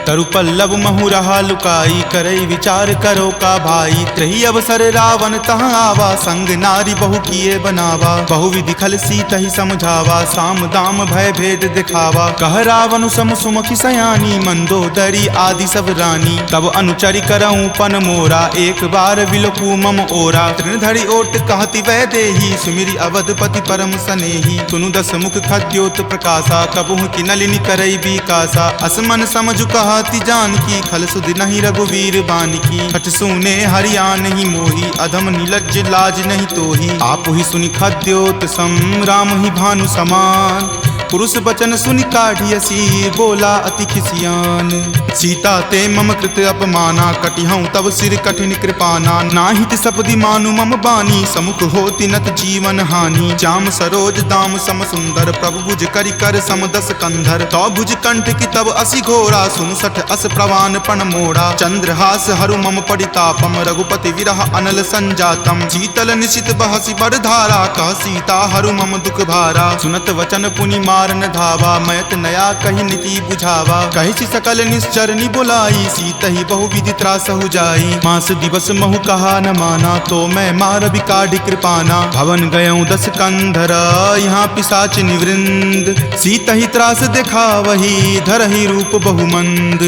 तरु पल्लव महु रहा लुकाई, करई विचार करो का भाई। त्रही अवसर रावण तहाँ आवा, संग नारी बहु किए बनावा। बहु विधि खल सीतहि समझावा, साम दाम भय भेद दिखावा। कह रावण सम सुमुखी सयानी, मंदोदरी आदि सब रानी। तब अनुचरि करऊँ पन मोरा, एक बार विलोकू मम ओरा। तृण धरि ओट कहति वै देही, सुमिरि अवधपति परम सनेही। सुनु दस मुख खद्योत प्रकाशा, कबहुँ की नलिनी करई बिकासा। असमन समझु कहति जानकी, खल सुधि नहीं रघुवीर बानकी। हठ सुने हरियाण ही मोही, अधम नीलज्ज लाज नहीं तोही। आप ही सुनि खद्योत सम, राम ही भानु समान। पुरुष बचन सुनि काढ़ियसी, बोला अति खिसियान। सीता ते मम कृत अपमाना, कटिहऊँ तब सिर कठिन कृपाना। नाहित सपदि मानु मम बानी, समुख होति नत जीवन हानि। श्याम सरोज दाम सम सुंदर, प्रभु भुज करि कर सम दस कंधर। तो भुज कंठ की तब असि घोरा, सुन सठ अस प्रवान पण मोड़ा। चंद्रहास हरु मम परितापम, रघुपति विरह अनल संजातम। शीतल निशित बहसि बड़ धारा, कह सीता हरु मम दुख भारा। सुनत वचन पुनि मारन धावा, मैत नया कही नीति बुझावा। कहि सकल निश्चरनी बुलाई, सीत ही बहु विधि त्रासहु जाई। मास दिवस महु कहा न माना, तो मैं मार बिकाढ़ कृपाना। भवन गयऊँ दस कंधरा, यहाँ पिशाच निवृंद। सीत ही त्रास देखा वही, धरहि रूप बहुमंद।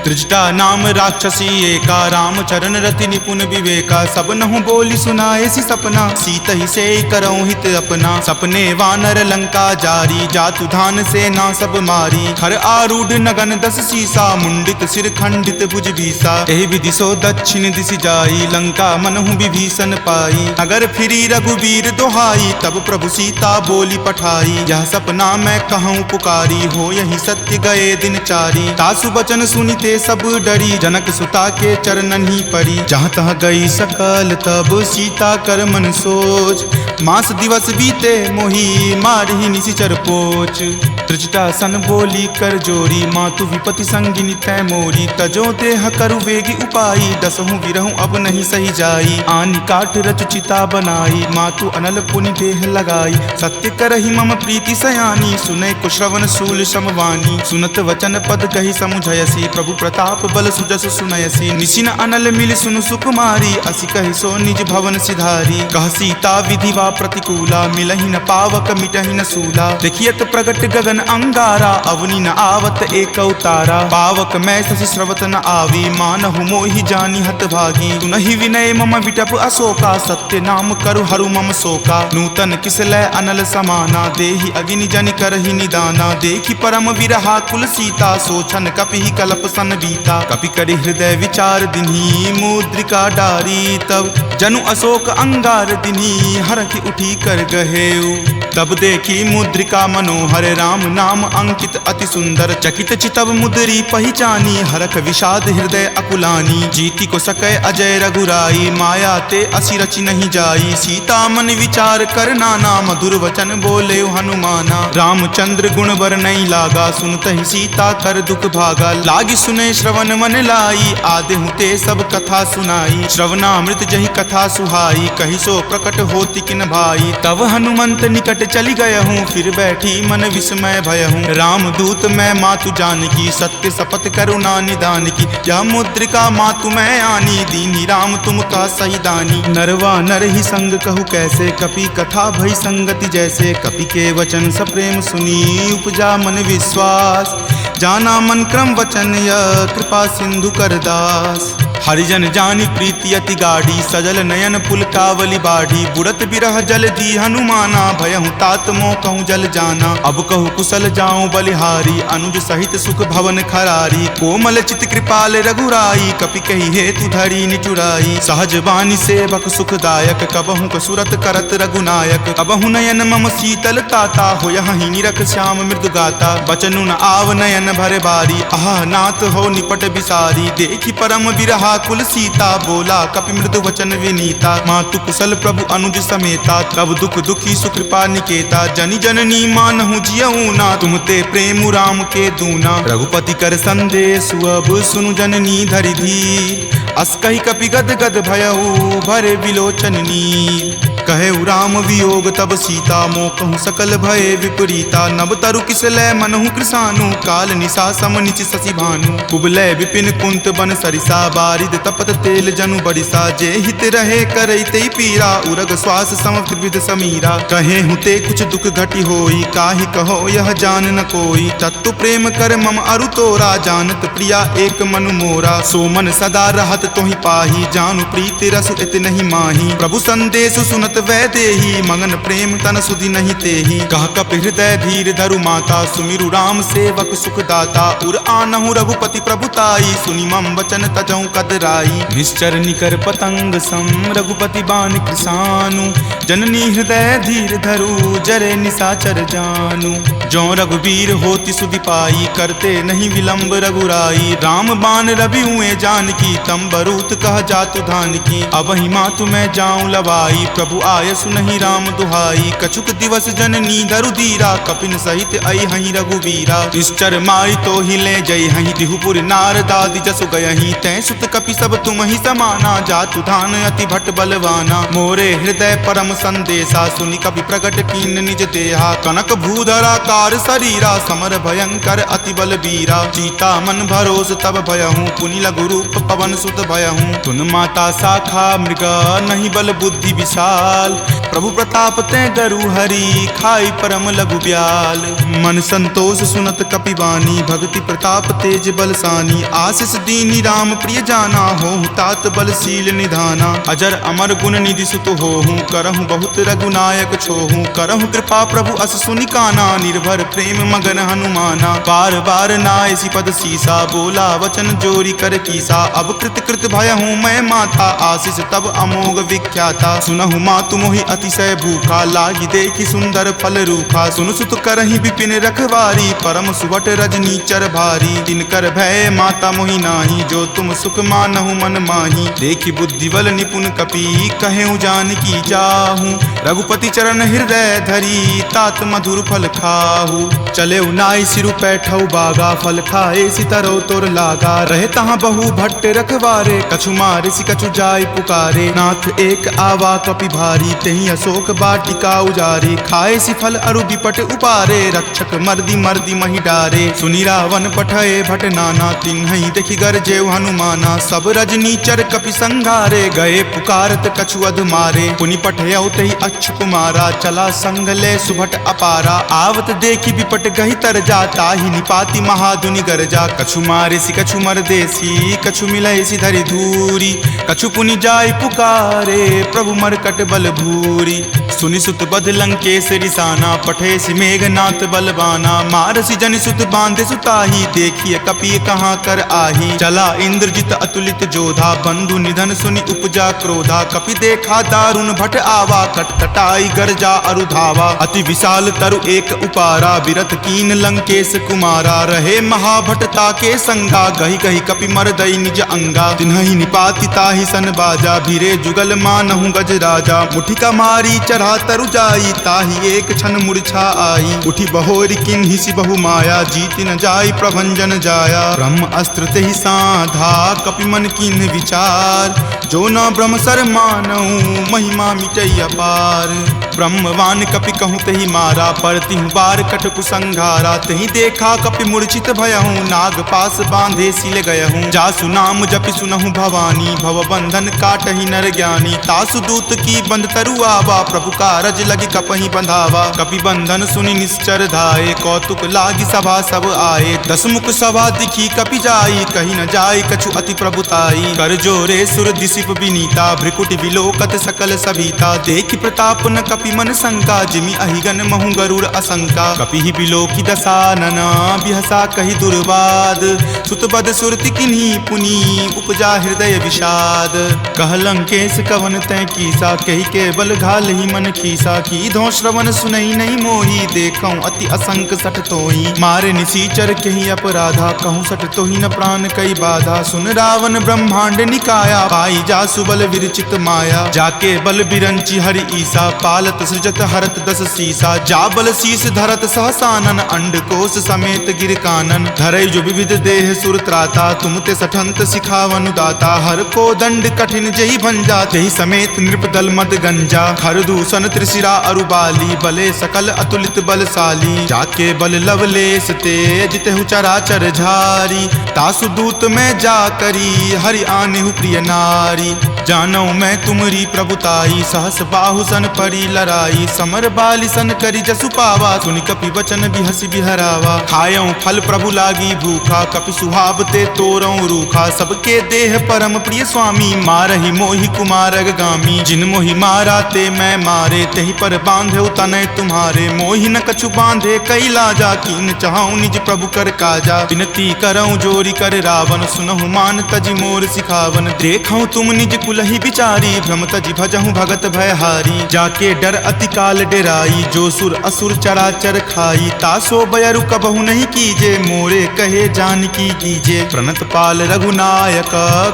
त्रिजटा नाम राक्षसी एका, राम चरण रति निपुण विवेका। सब नहु बोली सुनाए सी सपना, सीत ही से करऊँ हित अपना। सपने वानर लंका जारी, जातु धान सेना सब मारी। खर आरूढ़ नगन दस सीसा, मुंडित सिर खंडित भुज भीसा। एहि विधि सो दक्षिण दिशि जाई, लंका मनहु विभीषण पाई। नगर फिरी रघुवीर दोहाई, तब प्रभु सीता बोली पठाई। यह सपना मैं कहूँ पुकारी, हो यही सत्य गए दिन चारी। तासु बचन सुनिते सब डरी, जनक सुता के चरणन ही परी। जहाँ तह गई सकल तब सीता कर मन सोच। मास दिवस बीते मोही, मारहि निशिचर पोच। त्रिजटा सन बोली कर जोरी, मातु विपति संगिनी तै मोरी। तजो देह करु वेगी उपाई, दसहु विरहु अब नहीं सही जाई। आनि काट रचु चिता बनाई, मातु अनल पुनि देह लगाई। सत्य करहि मम प्रीति सयानी, सुनै कुश्रवण शूल समवानी। सुनत वचन पद कहि समुझयसी, प्रभु प्रताप बल सुजस सुनयसी। निशिन अनल मिल सुनु सुकुमारी, असि कहि सो निज भवन सिधारी। कह सीता विधि वा प्रतिकूला, मिलहि न पावक मिटहि न सूला। देखियत प्रगट गगन अंगारा, अवनी न आवत एक अवतारा। पावक मैं शशि स्रवत न आवी, मानहु मोहि जानी हत भागी। सुनहि विनय मम विटप अशोका, सत्य नाम करु हरु मम शोका। नूतन किसलय अनल समाना, देहि अगिनि जनि करहि निदाना। देखि परम विरहा कुल सीता, सोचन कपि कलप सन बीता। कपि करि हृदय विचार दिन्ही, मुद्रिका डारी तब जनु अशोक अंगार दिन्ही। हरखि उठी कर गहेउ, तब देखी मुद्रिका मनोहर। राम नाम अंकित अति सुंदर, चकित चितव मुद्री पहचानी। हरख विषाद हृदय अकुलानी, जीति को सकै अजय रघुराई। माया ते असी रचि नहीं जाई, सीता मन विचार कर नाना। मधुर वचन बोले हनुमाना, रामचंद्र गुण बर नहीं लागा। सुनतहि सीता कर दुख भागा, लागी सुने श्रवण मन लाई। आदेहु ते सब कथा सुनाई, श्रवणामृत जहि कथा सुहाई। कहि सो प्रकट होति किन भाई, तब हनुमंत निकट चली गयहूँ। फिर बैठी मन विस्मय भयहूँ, राम दूत मैं मातु जानकी। सत्य शपथ करुणा निदान की, यह मुद्रिका मातु मैं आनी। दीनी राम तुम का सही दानी, नरवा नर ही संग कहु कैसे। कपि कथा भई संगति जैसे, कपि के वचन सप्रेम सुनी। उपजा मन विश्वास, जाना मन क्रम वचन यह। कृपा सिंधु कर दास, हरिजन जानी प्रीति अति गाढ़ी। सजल नयन पुलकावली बाढ़ी, बुड़त बिरह जल दी हनुमाना। भयहु तात मोह कहूँ जल जाना, अब कहूँ कुशल जाऊँ बलिहारी। अनुज सहित सुख भवन खरारी, कोमल चित कृपाल रघुराई। कपि कही हेतु धरी निचुराई, सहज बानी सेवक सुखदायक। कबहु कसुरत करत रघुनायक, कबहु नयन मम शीतल ताता। हो यहीं निरख श्याम मृदु गाता, बचनु न आव नयन भर बारी। आह नाथ हो निपट बिसारी, देखी परम विरहा कुल सीता। बोला कपि मृदु वचन विनीता, मातु कुशल प्रभु अनुज समेता। तब दुख दुखी सुकृपा निकेता, जनि जननी मानहु जियऊ ना। तुम ते प्रेम राम के दूना, रघुपति कर संदेश अब सुनु जननी धरि धी। अस कहि कपि गद गद भयऊ, भरे विलोचन नीर। कहेउ राम वियोग तब सीता, मोह कहूँ सकल भय विपरीता। नब तरु किसलय मनहु कृसानु, काल निशा सम निचि शशि भानु। कुबलय विपिन कुंत बन सरिसा, बारिद तपत तेल जनु बरिसा। जे हित रहे करैते पीरा, उरग श्वास सम त्रिविध समीरा। कहे हुते कुछ दुख घटी होई, काहि कहो यह जान न कोई। तत्तु प्रेम कर मम अरु तोरा, जानत प्रिया एक मनु मोरा। सो मन सदा रहत तोहि पाही, जानु प्रीति रसु इत नहीं माही। प्रभु संदेश सुनत वै देही, मगन प्रेम तन सुधि नहीं तेही। कह कप हृदय धीर धरु माता, सुमिरु राम सेवक सुख दाता। उर आनहु रघुपति प्रभुताई, सुनि मम वचन तजहु कदराई। निश्चर निकर पतंग सम, रघुपति बान कृसानु। जननी हृदय धीर धरु, जरे निशाचर जानु। जो रघुवीर होति सुधि पाई, करते नहीं विलंब रघुराई। राम बान रवि हुए जानकी, तम बरूत कह जातु धान की। अब ही मातु मैं जाऊं लवाई, प्रभु आय सुनहि राम दुहाई। कछुक दिवस जननी धरु धीरा, कपिन सहित आई हहीं रघुवीरा। निश्चर माई तो हिले जय हहीं, दिहुपुर नारदादि जसु गयहीं। तै सुत कपि सब तुम ही समाना, जातु धान अति भट बलवाना। मोरे हृदय परम संदेशा, सुनि कपि प्रगट कीन निज देहा। कनक भूधरा कार शरीरा, समर भयंकर अति बलबीरा। सीता मन भरोस तब भयहूँ, पुनि लघु रूप पवन सुत भयहूँ। तुन माता शाखा मृगा, नहीं बल बुद्धि विशाल। प्रभु प्रताप ते गरु हरि, खाई परम लघु ब्याल। मन संतोष सुनत कपिवानी, भक्ति प्रताप तेज बलसानी। आशीष दीनी राम प्रिय जाना, होहु तात बलशील निधाना। अजर अमर गुण निधि सुत होहूँ, करहूँ बहुत रघुनायक छोहूँ। करहूँ कृपा प्रभु अस सुनि काना, निर्भर प्रेम मगन हनुमाना। बार बार नायसी पद सीसा, बोला वचन जोरी कर कीसा। अब कृत कृत भयहूँ मैं माता, आशीष तब अमोघ विख्याता। सुनहु मातु मोहि अतिशय भूखा, लागी देखी सुंदर फल रूखा। सुन सुत करहि विपिन रखवारी, परम सुवट रजनी चर भारी। तिनकर भय माता मोहि नाही, जो तुम सुख मानहु मन माही। देखी बुद्धि बल निपुण कपि, कहेउ जानकी जाहू। रघुपति चरण हृदय धरी, तात मधुर फल खाहू। चले नाई सिरु पैठौ बागा, फल खाए सितरो तोर लागा। रहे तहाँ बहु भट्ट रखवारे, कछु मारे सि कछु जाय पुकारे। नाथ एक आवा कपि भारी, तेहि अशोक बाटिका उजारे। खाए सि फल अरु विपट उपारे, रक्षक मर्दी मर्दी महि डारे। सुनि रावण पठय भट नाना, तिन्हि देखि गरजेउ हनुमाना। सब रजनी चर कपि संघारे, गए पुकारत कछु अध मारे। पुनि पठयउ तहि कच्छ कुमारा, चला संग ले सुभट अपारा। आवत देखी विपट गही तर जा, ताहि निपाति महाधुनि गरजा। कछु मारे सी कछु मर देसी, कछु मिलय सी धरि धूरी। कछु पुनि जाय पुकारे, प्रभु मरकट बल भूरी। सुनि सुत बध लंकेश रिसाना, पठे सी मेघनाथ बलवाना। मारसी जनि सुत बांधे सुताही, देखिए कपि कहाँ कर आही। चला इंद्रजित अतुलित जोधा, बंधु निधन सुनि उपजा क्रोधा। कपि देखा दारुण भट आवा, कटकटाई गरजा अरुधावा। अति विशाल तरु एक उपारा, विरत कीन लंकेश कुमारा। रहे महाभटता के संगा, गही गही कपि मरदई निज अंगा। तिन्हि निपाति ताहि सन बाजा, भीरे जुगल मानहु गज राजा। मुठिका मारी चढ़ा तरु जाई, ताहि एक क्षण मूर्छा आई। उठी बहोरी किन्हि सी बहु माया, जीति न जाई प्रभंजन जाया। ब्रह्म अस्त्र तेहि साधा, कपि मन किन्ह विचार। जो न ब्रह्म सर मानऊ, महिमा मिटई अपार। ब्रह्मवान कपि कहूँ तेहि मारा, पर तिहु बार कटकु संघारा। तेहि देखा कपि मूर्छित भयहूँ, नाग पास बांधे सिल गयहूँ। जासु नाम जपि सुनहु भवानी, भव बंधन काटहि नर ज्ञानी। तासु दूत की बंध तरु आवा, प्रभु कारज लगी कपहि बंधावा। कपि बंधन सुनि निश्चर धाये, कौतुक लागी सभा सब आए। दस मुख सभा दिखी कपि जाई, कही न जाय कछु अति प्रभुताई। कर जोरे सुर दिसिप विनीता, भ्रिकुटि विलोकत सकल सभीता। देखि प्रताप न कपि मन शंका, जिमि अहिगन महु गरुड़ असंका। कपि ही बिलोकी दसानन, बिहसा कहि दुर्वाद। सुतबद सुरति किन्ही पुनि, उपजा हृदय विषाद। कह लंकेश कवन तै कीसा, कहि के बल घाल ही मन खीसा। की धो श्रवण सुनई नहीं मोही, देखऊं अति असंक सठ तोही। मारे निसीचर कहि अपराधा, कहूँ सठ तोही न प्राण कई बाधा। सुन रावण ब्रह्मांड निकाया, पाई जासु बल विरचित माया। जाके बल बिरंची हरि ईसा, पालत सृजत हरत दस सीसा। जा बल शीस धरत सहसानन, अंडकोश समेत गिर कानन। धरई जो विविध देह सुर त्राता, तुम ते सठंत सिखावनु दाता। हर को दंड कठिन जही भंजा, तेहि समेत नृपदल मद गंजा। खर दूषण त्रिशिरा अरुबाली, बले सकल अतुलित बलशाली। जाके बल लवलेश तेज, तेहु चराचर झारी। तासु दूत में जा करी, हरि आनेहु प्रिय नारी। जानौ मैं तुमरी प्रभुताई, सहस बाहु सन परी लराई। समर बाली सन करी जसु पावा, सुनि कपि वचन बिहसि बिहरावा। खायऊं फल प्रभु लागी भूखा, कपि सुहावते तोरऊं रूखा। सबके देह परम प्रिय स्वामी, मारहि मोहि कुमारग गामी। जिन मोहि मारा ते मैं मारे, तेहि पर बांधे तनय तुम्हारे। मोहि न कछु बांधे कई लाजा, कीन चाहूं निज प्रभु कर काजा। विनती करऊं जोरी कर रावण, सुनहु मान तजि मोर सिखावन। देखऊं तुम निज कुलहि बिचारी, भ्रम तजि भजहूं भगत भयहारी। जाके डर अति काल डेराई, जो सुर असुर चराचर खाई। तासो बयरु कबहु नहीं कीजे, मोरे कहे जानकी कीजे। प्रणत पाल रघुनायक,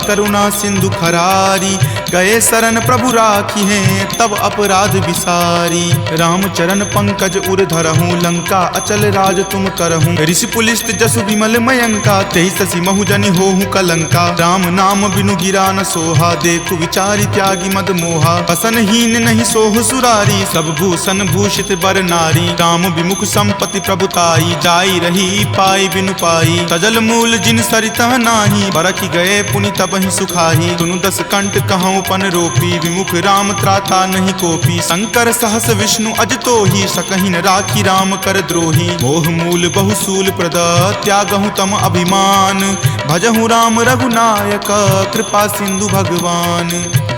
करुणा सिंधु खरारी। गए शरण प्रभु राखी हैं, तब अपराध विसारी। राम चरण पंकज उर धरहूं, लंका अचल राज तुम करहूं। ऋषि पुलिस्त जसु विमल मयंका, तेहि शशि महु जनि होहु कलंका। राम नाम बिनु गिरा न सोहा, देखु विचारी त्यागी मद मोहा। बसनहीन नहीं सोह सुरारी, सब भूषण भूषित बर नारी। राम विमुख संपत्ति प्रभुताई, जाई रही पाई बिनु पाई। तजल मूल जिन सरितह नाही, बरखि गए पुनि तबहि सुखाही। सुनु दस कंठ कहूँ पन रोपी, विमुख राम त्राता नहीं कोपी। शंकर सहस विष्णु अज तोही, सकहि न राखी राम कर द्रोही। मोह मूल बहुसूल प्रद, त्यागहु तम अभिमान। भजहु राम रघुनायक, कृपा सिंधु भगवान।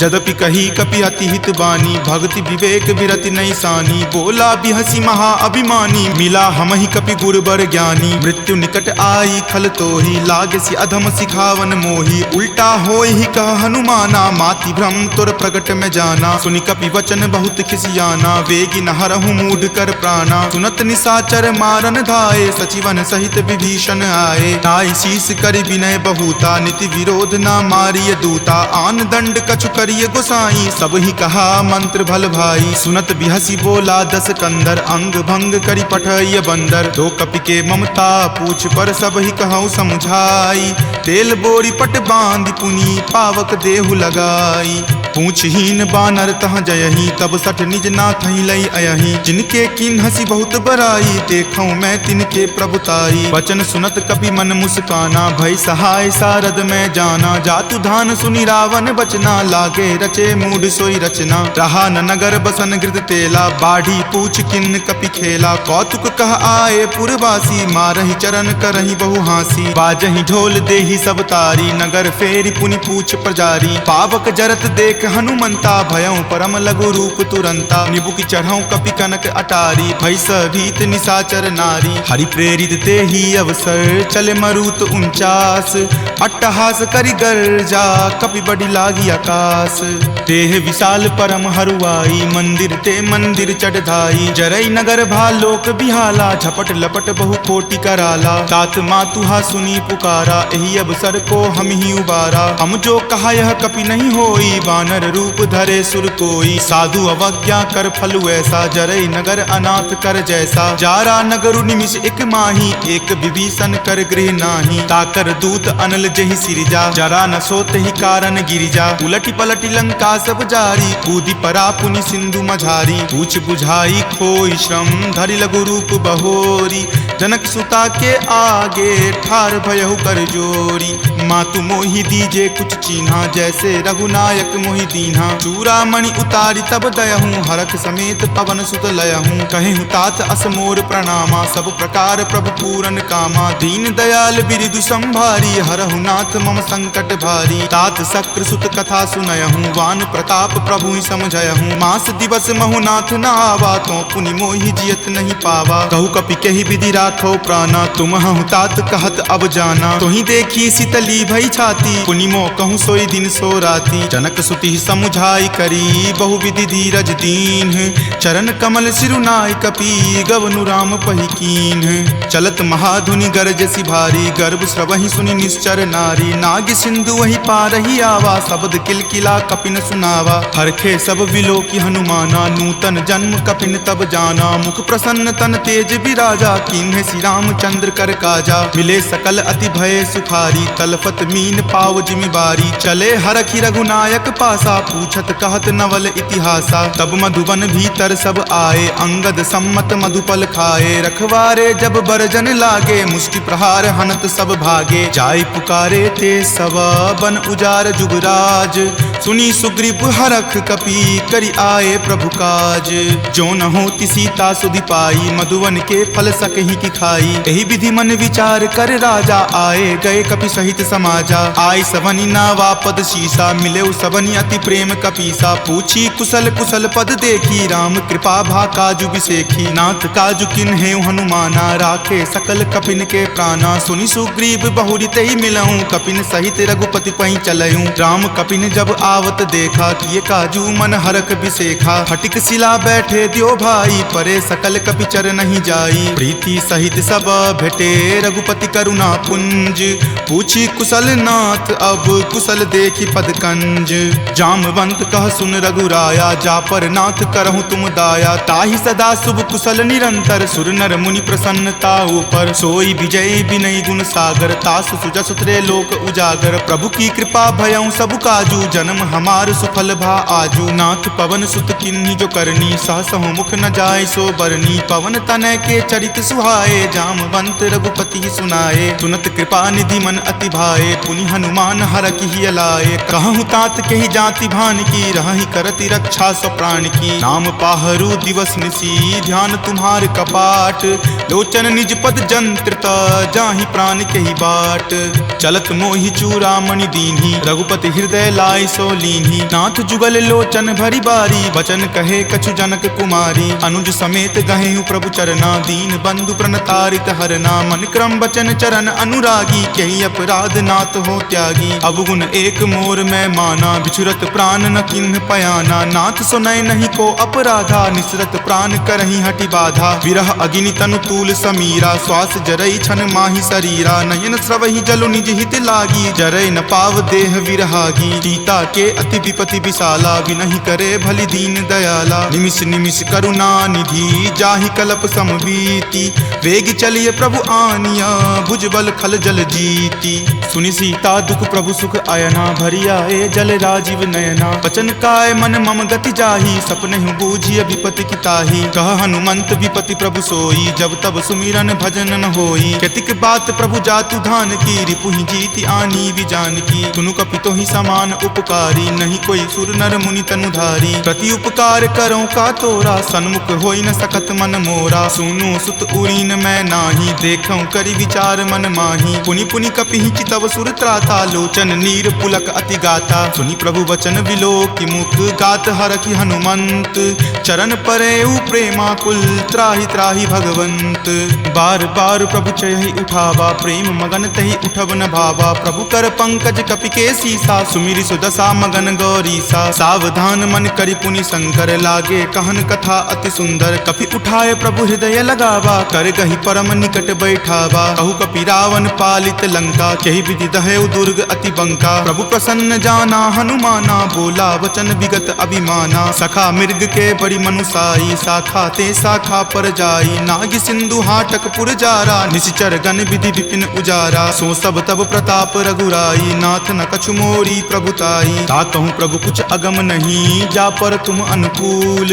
जदपि कही कपि अति हित बानी, भक्ति विवेक विरति नहीं सानी। बोला बिहसी महा अभिमानी, मिला हमहि कपि गुरबर ज्ञानी। मृत्यु निकट आई खल तोही, लागे सि अधम सिखावन मोही। उल्टा होय ही कह हनुमाना, माति भ्रम तुर प्रगट में जाना। सुनि कपि वचन बहुत खिसियाना, वेगी न हरहु मूढ़ कर प्राणा। सुनत निसाचर मारन धाये, सचिवन सहित विभीषण आए। नाई शीस करि विनय बहुता, नीति विरोध ना मारिय दूता। आन दंड कछु करिय गोसाई, सब ही कहा मंत्र भल भाई। सुनत बिहसी बोला दस कंदर, अंग भंग करि पठय बंदर। दो कपि के ममता पूछ पर, सब ही कहूँ समझाई। तेल बोरी पट बांध पुनि, पावक देहु लगाई। पूछहीन बानर तह जयही, तब सठ निज नाथ ही लई अयही। जिनके किन हसी बहुत बराई, देखऊं मैं तिनके प्रभुताई। वचन सुनत कपि मन मुस्काना, भय सहाय सारद में जाना। जातु धान सुनि रावण बचना, लागे रचे मूढ़ सोई रचना। रहा न नगर बसन गृध तेला, बाढ़ी पूछ किन्न कपि खेला। कौतुक कह आए पुरवासी, मारहि चरण करहि बहु हासी। बाजहि ढोल देहि सब तारी, नगर फेरि पुनि पूछ प्रजारी। पावक जरत देख हनुमंता, भयं परम लघु रूप तुरंता। निबुक चढ़ऊं कपि कनक अटारी, भय भीत निशाचर नारी। हरि प्रेरित तेहि अवसर, चले मरुत 49। अट्टहास करि गर्जा, कपि बड़ी लागी आकाश। देह विशाल परम हरुआई, मंदिर ते मंदिर चढ़धाई। जरई नगर भालोक बिहाला, झपट लपट बहु कोटि कराला। तात मातुहा सुनी पुकारा, एहि अवसर को हम ही उबारा। हम जो कहा यह कपि नहीं होई, वानर रूप धरे सुर कोई। साधु अवज्ञा कर फलु ऐसा, जरई नगर अनाथ कर जैसा। जारा नगरु निमिष एक माही, एक विभीषण कर गृह नाही। ताकर दूत अनल जहि सिरजा, जरा न सोत ही कारण गिरिजा। उलटी पलटी लंका सब जारी, कूदी परा पुनि सिंधु मझारी। पूछ बुझाई खोई श्रम, धरि लघु रूप बहोरी। जनक सुता के आगे, ठार भयहु कर जोरी। मातु मोहि दीजे कुछ चीन्हा, जैसे रघुनायक मोहि दीन्हा। चूड़ामणि उतारी तब दयहूँ, हरख समेत पवन सुत लयहूँ। कहेहु तात असमोर प्रणामा, सब प्रकार प्रभु पूरन कामा। दीन दयाल बिरिदु संभारी, हरहु नाथ मम संकट भारी। तात शक्र सुत कथा सुनयहूँ, वान प्रताप प्रभु ही समझयहूँ। मास दिवस महु नाथ न आवा, तो पुनि मोहि जियत नहीं पावा। कहु कपि कहि विधि राखो प्राणा, तुम हूँ तात कहत अब जाना। तुहि देखी शीतली भई छाती, पुनि मो कहूँ सोई दिन सो राती। जनक सुति समुझाई करी, बहु विधि धीरज दीन। चरण कमल सिरुनाय कपि, गवनु राम पहि कीन। चलत महाधुनि गरजसि भारी, गर्भ स्रवहि सुनि निश्चर नारी। नाग सिंधु वही पारहि आवा, शब्द किलकिला कपिन सुनावा। हरखे सब विलोकी हनुमाना, नूतन जन्म कपिन तब जाना। मुख प्रसन्न तन तेज विराजा, कीन्हे श्री रामचंद्र कर काजा। मिले सकल अति भय सुखारी, तलफत मीन पाव जिमि बारी। चले हरखि रघुनायक पासा, पूछत कहत नवल इतिहासा। तब मधुबन भीतर सब आए, अंगद सम्मत मधुपल खाए। रखवारे जब बरजन लागे, मुष्टि प्रहार हनत सब भागे। जाय पुकारे ते सब, बन उजार जुगराज। सुनी सुग्रीव हरख कपि, करि आए प्रभु काज। जो न होति सीता सुधि पाई, मधुवन के फल सकहि की खाई। एहि विधि मन विचार कर राजा, आए गए कपि सहित समाजा। आय सवनि नावा पद शीसा, मिले सबनि अति प्रेम कपीसा। पूछी कुशल कुशल पद देखी, राम कृपा भा काजु बिसेखी। नाथ काजु किन्हे हनुमाना, राखे सकल कपिन के प्राणा। सुनि सुग्रीव बहुरी तेहि मिलऊं, कपिन सहित रघुपति पहि चलऊं। राम कपिन जब आवत देखा, किए काजू मन हरख बिसेखा। फटिक सिला बैठे द्यो भाई, परे सकल कपि चर नहीं जाई। प्रीति सहित सब भेटे, रघुपति करुणा पुंज। पूछी कुशल नाथ अब, कुशल देखी पद कंज। जामवंत कह सुन रघुराया, जा पर नाथ करहु तुम दाया। ताहि सदा शुभ कुशल निरंतर, सुर नर मुनि प्रसन्नता ऊपर। सोई विजय विनय गुण सागर, तास सुजस त्रय लोक उजागर। प्रभु की कृपा भयं सब काजू, जन्म हमार सुफल भा आजू। नाथ पवन सुत किन्ही जो करनी, सहसहु मुख न जाय सो बरनी। पवन तनय के चरित सुहाए, जामवंत रघुपति सुनाए। सुनत कृपा निधि मन अति भाए, पुनि हनुमान हरखि हिय लाए। कहूँ तात के ही जाति भान की, रहहि करति रक्षा सो प्राण की। नाम पाहरू दिवस निसी, ध्यान तुम्हार कपाट। लोचन निज पद जंत्रित, जाहि प्राण के ही बाट। चलत मोहि चूड़ामणि दीन्ही, रघुपति हृदय लाय सो लीन्ही। नाथ जुगल लोचन भरी बारी, वचन कहे कछु जनक कुमारी। अनुज समेत गहेहु प्रभु चरना, दीन बंधु प्रणतारित हरना। मन क्रम वचन चरण अनुरागी, कही अपराध नाथ हो त्यागी। अवगुण एक मोर में माना, बिछुरत प्राण न किन्ह पयाना। नाथ सुनय नहीं को अपराधा, निसरत प्राण करहि हटि बाधा। विरह अग्नि तनु तूल समीरा, श्वास जरई छन माहि शरीरा। नयन स्रवहि जलु निज हित लागी, जरय न पाव देह विरहागी। सीता के अति विपति विशाला, विनहि करे भली दीन दयाला। निमिष निमिष करुणा निधि, जाहि कल्प समबीति, वेग चलिए प्रभु आनिया, भुजबल खल जल जीति। सुनि सीता दुख प्रभु सुख आयना, भरी आए जल राजीव नयना। बचन काय मन मम गति जाहि, सपनेहु बूझिय विपति की ताहि। कह हनुमंत विपति प्रभु सोई, जब तब सुमिरन भजन न होई। केतिक बात प्रभु जातु धान की, रिपुहि जीति आनी विजान की। सुनु कपितो ही समान उपकारी, नहीं कोई सुर नर मुनि तनुधारी। प्रति उपकार करो का तोरा, सन्मुख होई न सकत मन मोरा। सुनु सुत उरीन मैं नाही, देखऊं करि विचार मन माही। पुनि पुनि कपिहि चितव सुर त्राता, लोचन नीर पुलक अति गाता। सुनि प्रभु वचन विलोकि मुख, गात हरखि हनुमंत। चरण परेउ प्रेमाकुल, त्राहि त्राहि भगवंत। बार बार प्रभु चयहि उठावा, प्रेम मगन तहि उठब न भावा। प्रभु कर पंकज कपि के सीसा, सुमिरि सुदशा मगन गौरीसा। सावधान मन करि पुनि शंकर, लागे कहन कथा अति सुंदर। कपि उठाए प्रभु हृदय लगावा, कर गहि परम निकट बैठावा। कहु कपि रावण पालित लंका, केहि विधि दहेउ दुर्ग अति बंका। प्रभु प्रसन्न जाना हनुमाना, बोला वचन विगत अभिमाना। सखा मृग के बड़ी मनुसाई, शाखा ते शाखा पर जाई। नाग सिंधु हाटक पुर जारा, निशिचर गण विधि विपिन उजारा। सो सब तब प्रताप रघुराई, नाथ न कछु मोरी प्रभुताई। ताकहु प्रभु कुछ अगम नहीं, जा पर तुम अनुकूल।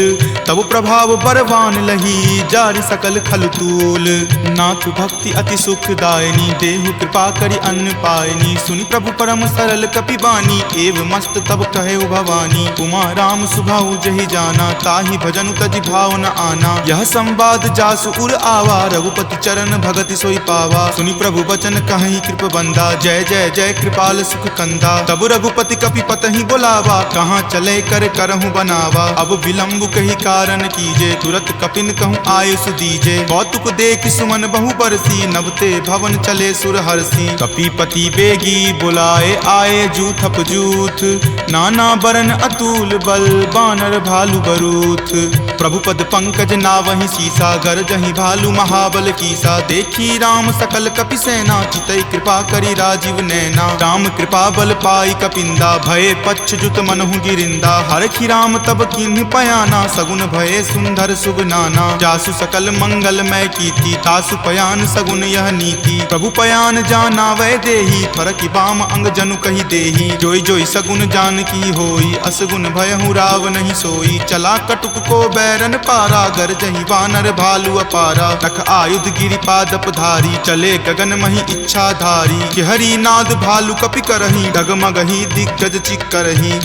तब प्रभाव बरवान लही, जारि सकल खल तूल। नाथ भक्ति अति सुखदायनी, देहु कृपा करि अन्न पायनी। सुनि प्रभु परम सरल कपि बानी, एव मस्त तब कहे भवानी। उमा राम सुभाउ जहि जाना, ताहि भजनु तजि भाव न आना। यह संवाद जासु उर आवा, रघुपति चरण भगति सोई पावा। सुनि प्रभु बचन कहहि कृप बंदा, जय जय जय कृपाल सुख कंदा। तब रघुपति कपि पतहि बोलावा, कहाँ चले कर करहु बनावा। अब विलंब कही कारण कीजे, तुरत कपिन कहूँ आयुष दीजे। कौतुक देख सुमन बहु बरसी, नभते भवन चले सुर हरसी। कपिपति बेगी बुलाए, आए जूथप जूथ। नाना बरन अतुल बल, बानर भालु बरूथ। प्रभु पद पंकज नावहि सीसा, गरजहि भालु महाबल कीसा। देखी राम सकल कपि सेना, चितई कृपा करि राजीव नैना। राम कृपा बल पाई कपिंदा, भये पच्छ जुत मनहु गिरिंदा। हरखि राम तब किन्हि पयाना, सगुन भये सुंदर शुभ नाना। जासु सकल मंगलमय कीर्ति, तासु पयान सगुन यह नीति। प्रभु पयान जाना वै देही, फरकि बाम अंग जनु कहि देही। जोई जोई सगुन जान की होई, असगुन भयहु राव नहीं सोई। चला कटुक को बैरन पारा, गरजहि वानर भालु अपारा। रख आयुध गिरि पादप धारी, चले गगन मही इच्छा धारी। कि हरि नाद भालु कपि करही, डगमगहि दिग्गज चिक्करही।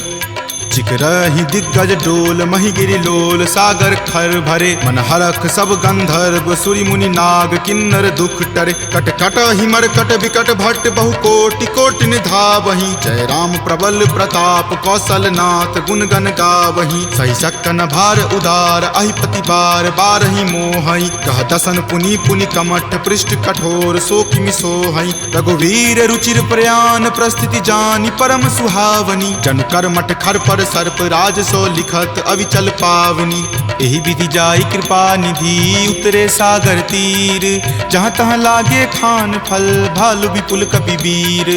चिकरहि दिग्गज डोल, मही गिरि लोल। सागर खर भरे मन हरख, सब गंधर्व सुरि मुनि नाग। किन्नर दुख टरे, कट कट हिमर कट विकट भट्ट। बहु कोटि कोटि निधावहि, जय राम प्रबल प्रताप। कौशल नाथ गुण गण गावहि, सही सकन भार उदार। अहिपति बार बारहि मोहहि, कह दसन पुनि पुनि कमठ। पृष्ठ कठोर सो किमि सोहहि, रघुवीर रुचिर प्रयान। प्रस्थिति जानि परम सुहावनी, जनु कर्मठ खर पर सर्प। राज सो लिखत अविचल पावनी, एहि विधि जाई कृपा निधि। उतरे सागर तीर, जहाँ तहाँ लागे खान फल। भालु विपुल कपि वीर,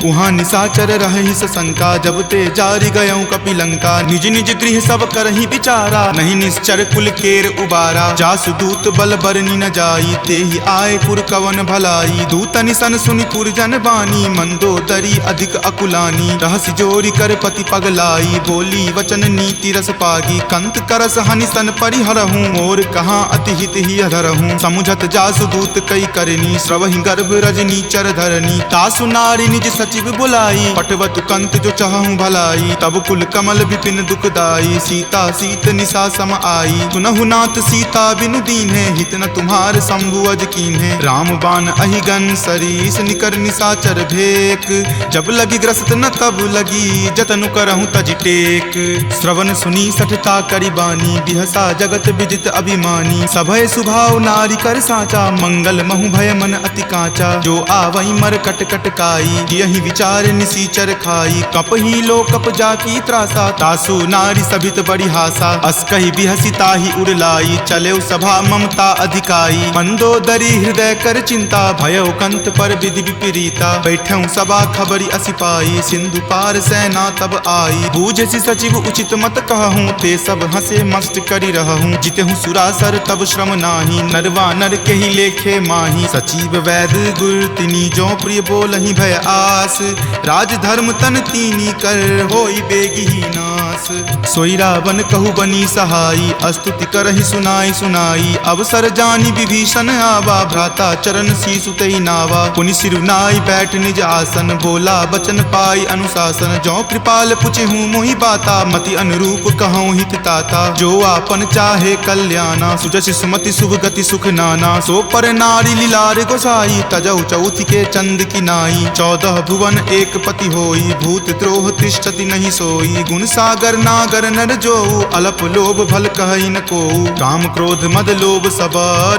उहाँ निशाचर रहहि सशंका। जब ते जारि गयऊँ कपि लंका, निज निज गृह सब करहि विचारा। नहीं निश्चर कुल केर उबारा, जासु दूत बल बरनी न जाई। तेहि आए पुर कवन भलाई, दूतनि सन सुनि पुर जन बानी। मंदोदरी अधिक अकुलानी, रहसि जोरी कर पति पगलाई। बोली वचन नीति रस पागी, कंत करस हनि सन परिहरहूँ। मोर कहाँ अति हित ही अधरहूँ, समुझत जासु दूत कई करनी। श्रवहि गर्भ रजनी चर धरनी, तासु नारी निज सचिव बुलाई। पटवतु कंत जो चाहूँ भलाई, तब कुल कमल विपिन दुखदाई। सीता सीत निशा सम आई, सुनहु नाथ सीता बिनु दीन्हे। हित न तुम्हार शंभु अज कीन्हे, राम बाण अहिगन सरीस। निकर निशाचर भेक, जब लगी ग्रस्त न तब लगी। जतनु करहूँ तज टेक, श्रवण सुनी सठता करी बानी। बिहस सहसा जगत विदित अभिमानी। सभय सुभाव नारी कर साचा, मंगल महु भय मन अति कांचा। जो आवई मर कट कट काई, यही विचार निसीचर खाई। कप ही लो कप जाकी त्रासा, तासु नारी सभित बड़ी हासा। अस कही बिहसी ताही उड़लाई, चले सभा ममता अधिकाई। मंदोदरी हृदय कर चिंता, भयो कंत पर विधि विपरीता। बैठऊ सभा खबरी असी पाई, सिंधु पार सेना तब आई। बूझसी सचिव उचित मत कहूँ, ते सब हंसे मस्त करी रहूँ। जितहु सुरासर तब श्रम नाही, नरवा नर के ही लेखे माही। सचिव वैद गुर तिनी, जो प्रिय बोलहि भय आस। राज धर्म तन तीनी कर, होई बेगी ही नास। सोई रावण कहु बनी सहाई, स्तुति करहि सुनाई सुनाई। अवसर जानी विभीषण आवा, भ्राता चरण शीसु तई नावा। पुनि सिरुनाई बैठ निज आसन, बोला बचन पाई अनुशासन। जो कृपाल पुछहु मोहि बाता, मति अनुरूप कहूँ हित ताता। जो आपन चाहे कल्याणा, सुजस सुमति शुभ गति सुख नाना। सो पर नारी लीलार गोसाई, तजौ चौथि के चंद की नाई। 14 भुवन एक पति होई, भूत द्रोह तिष्ठति नहीं सोई। गुण सागर नागर नर जो, अलप लोभ भल कहई न को। काम क्रोध मद लोभ सब,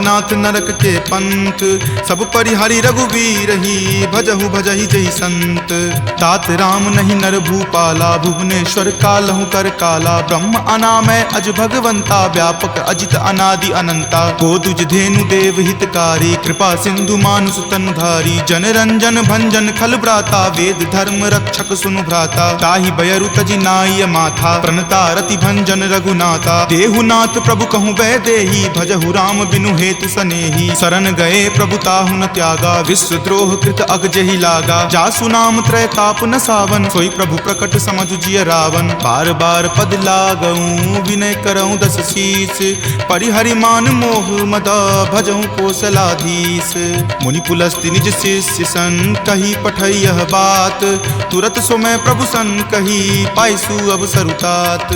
नाथ नरक के पंथ। सब परिहरि रघुवीर ही, भजहु भजहि जहि संत। तात राम नहीं नर भूपाला, भुवनेश्वर कालहु कर काला। ब्रह्म अनामय अज भगवंता, व्यापक अजित अनादि अनंता। गोदुज धेनु देव हितकारी, कृपा सिंधु मानुष तनुधारी। जन रंजन भंजन खल भ्राता, वेद धर्म रक्षक सुनु भ्राता। ताहि बयरु तजि नाय माथा, प्रणता रति भंजन रघुनाथा। देहुनाथ प्रभु कहूँ वै देही, भजहु राम बिनु हेतु सनेही। शरण गए प्रभु ताहु न त्यागा, विश्व द्रोह कृत अग जहि लागा। जासु नाम त्रय ताप न सावन, सोई प्रभु प्रकट समझु जिय रावण। बार बार पद लागऊं, विनय करऊं दस शीस। परिहरि मान मोह मद, भजऊं कोसलाधीश। मुनि पुलस्ति निज शिष्य सन, कही पठई यह बात। तुरत सो मैं प्रभु सन कही, पाइसु अवसर तात।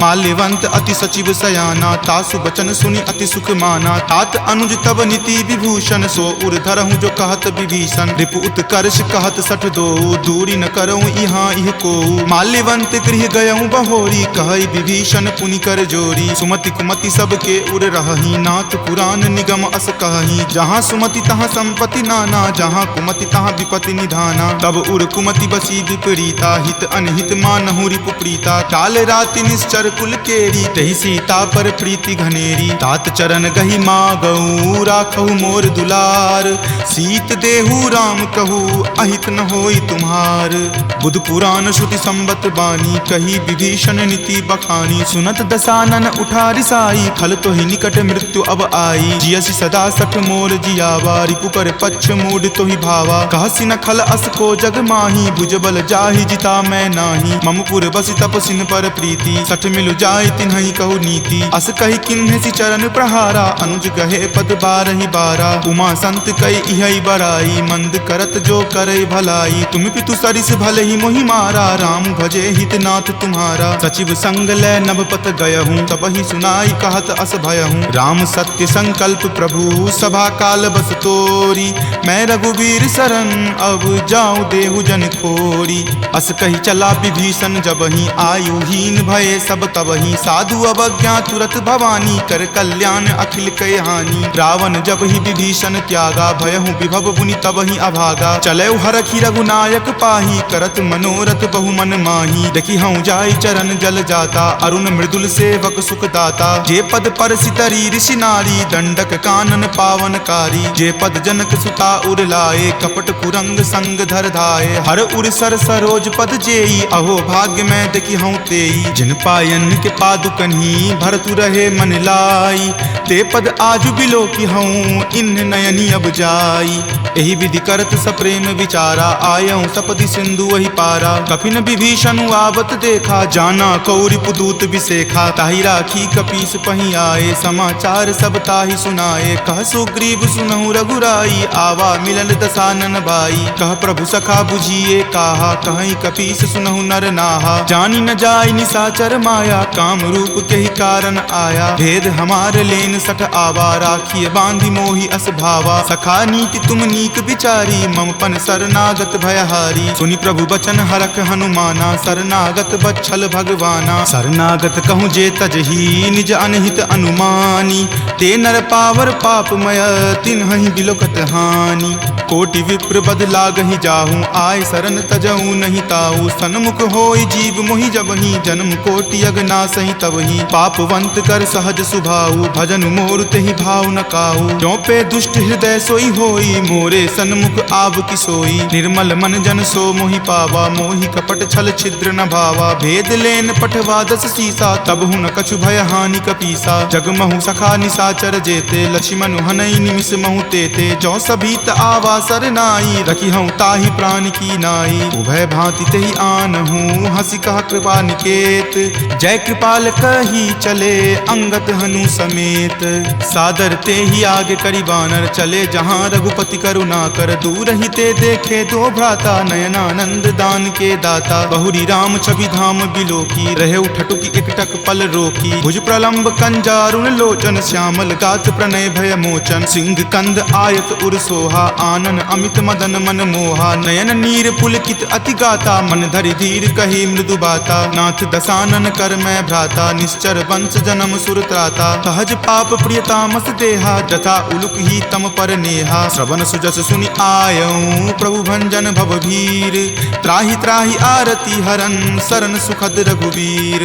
माल्यवंत अति सचिव सयाना, तासु बचन सुनि अति सुख माना। तात अनुज तब नीति विभूषण, सो उर धरहूँ जो कहत विभीषण। रिपु उत्कर्ष कहत सठ दो, दूरी न करऊँ यहाँ इह को। माल्यवंत गृह गयऊँ बहोरी, कहई विभीषण पुनि कर जोरी। सुमति कुमति सबके उर रहही, नाथ पुराण निगम अस कहही। जहाँ सुमति तहाँ संपत्ति नाना, जहाँ कुमति तहाँ विपत्ति निधाना। तब उर कुमति बसी विपरीता, हित अनहित मानहु रिपु प्रीता। काल राति निश्चर कुल केरी, तहि सीता पर प्रीति घनेरी। तात चरण गहि मागऊ, राखहु मोर दुलार। सीत देहु राम कहू, अहित न होई तुम्हार। बुध पुराण श्रुति संबत बानी, कही विभीषण नीति बखानी। सुनत दसानन उठा रिसाई, खल तो ही निकट मृत्यु अब आई। जियसि सदा सठ मोर जियावा, रिपु पर पक्ष मूड तो ही भावा। कहसि न खल अस को जग माही, भुजबल जाहि जिता मैं नाही। ममपुर बसि तपसिन पर प्रीति, सठ मिलु जाय तिन्हहि कहु नीति। अस कहि किन्हसि चरण प्रहारा, अनुज गहे पद बारहि बारा। उमा संत कई इहै बराई, मंद करत जो करई भलाई। तुम पितु सरिस भले ही मोहि मारा, राम भजे हित नाथ तुम्हारा। सचिव संग लै नभ पत गयहूँ, तब ही सुनाई कहत अस भयहूँ। राम सत्य संकल्प प्रभु, सभा काल बस तोरी। मैं रघुवीर शरण, अब जाऊँ देहु जन खोरी। अस कही चला विभीषण जबहि, आयुहीन भये सब तबहि। साधु अवज्ञा तुरत भवानी, कर कल्याण अखिल कय हानि। रावण जब ही विभीषण त्यागा, भयहु विभव बुनि तबहि अभागा। चलऊ हरखि रघुनायक पाही, करत मनोरथ बहु मन माही। देखि हूँ जाय चरण जल जाता, अरुण मृदुल सेवक सुख दाता। जे पद पर सितरी ऋषि नारी, दंडक कानन पावनकारी। जे पद जनक सुता उर लाए, कपट कुरंग संग धर धाये। हर उर सर सरोज पद जेई, अहो भाग्य में देखि हूँ तेई। जिन पायन के पादुकन्ही, भरतु रहे मन लाई। ते पद आजु बिलो की हूँ, इन नयनी अब जाई। एहि विधि करत सप्रेम विचारा, आयऊँ सपदि सिंधु वही पारा। कपिन विभीषण आवत देखा, जाना कौरि पुदूत विशेखा। ताहि राखी कपीस पही आए, समाचार सब ताहि सुनाए। कह सुग्रीव सुनहु रघुराई, आवा मिलल दसानन भाई। कह प्रभु सखा बुझिए काहा, कहीं कपीस सुनहु नर नाहा। जानी न जाय निशाचर माया, काम रूप के ही कारण आया। भेद हमार लेन सठ आवा, राखिए बांधी मोहि अस भावा। सखा नीति तुम नीक विचारी, ममपन शरणागत भयहारी। सुनि प्रभु बचन हरख हनुमाना, शरणागत बच्छल भगवाना। शरणागत कहूँ जे तजही, निज अनहित अनुमानी। ते नर पावर पापमय, तिन्हि बिलोकत हानि। कोटि विप्र बद लागहि जाहूँ, आय शरण तजहूँ नहीं ताऊ। सन्मुख होय जीव मोहि जबहि, जन्म कोटि अगनासहि तबहि। पापवंत कर सहज सुभाऊ, भजन मोर तेहि भाव न काऊ। जो पे दुष्ट हृदय सोई होई, मोरे सन्मुख आव की सोई। निर्मल मन जन सो मोहि पावा, मोहि कपट छल छिद्र न भावा। भेद लेन पठवा दस सीसा, तब हुन कछु भय हानि कपीसा। जगमहु सखा निशाचर जेते, लक्ष्मण हनई निमिष महु तेते। जो सभीत आवा सरनाई, रखी हूँ ताहि प्राण की नाई। उभय भांति तेहि आनहूँ, हंसी कहा कृपा निकेत। जय कृपाल कही चले, अंगत हनु समेत। सादर ते ही आगे करी बानर, चले जहाँ रघुपति करुणा कर। दूर ही ते देखे दो भ्राता, नयनानंद दान के दाता। बहुरी राम छवि धाम बिलोकी, रहे उठटुकी एकटक पल रोकी। भुज प्रलंब कंजारुण लोचन, श्यामल गात प्रणय भय मोचन। सिंह कंद आयत उर सोहा, आनन अमित मदन मन मोहा। नयन नीर पुलकित अति गाता, मन धरि धीर कही मृदु बाता। नाथ दसानन कर मैं भ्राता, निश्चर वंश जन्म सुर त्राता। सहज पाप प्रिय तामस देहा, जथा उलुक ही तम पर नेहा। श्रवण सुजस सुनि आयऊँ, प्रभु भंजन भव भीर। त्राहि त्राहि आरती हरन, शरण सुखद रघुवीर।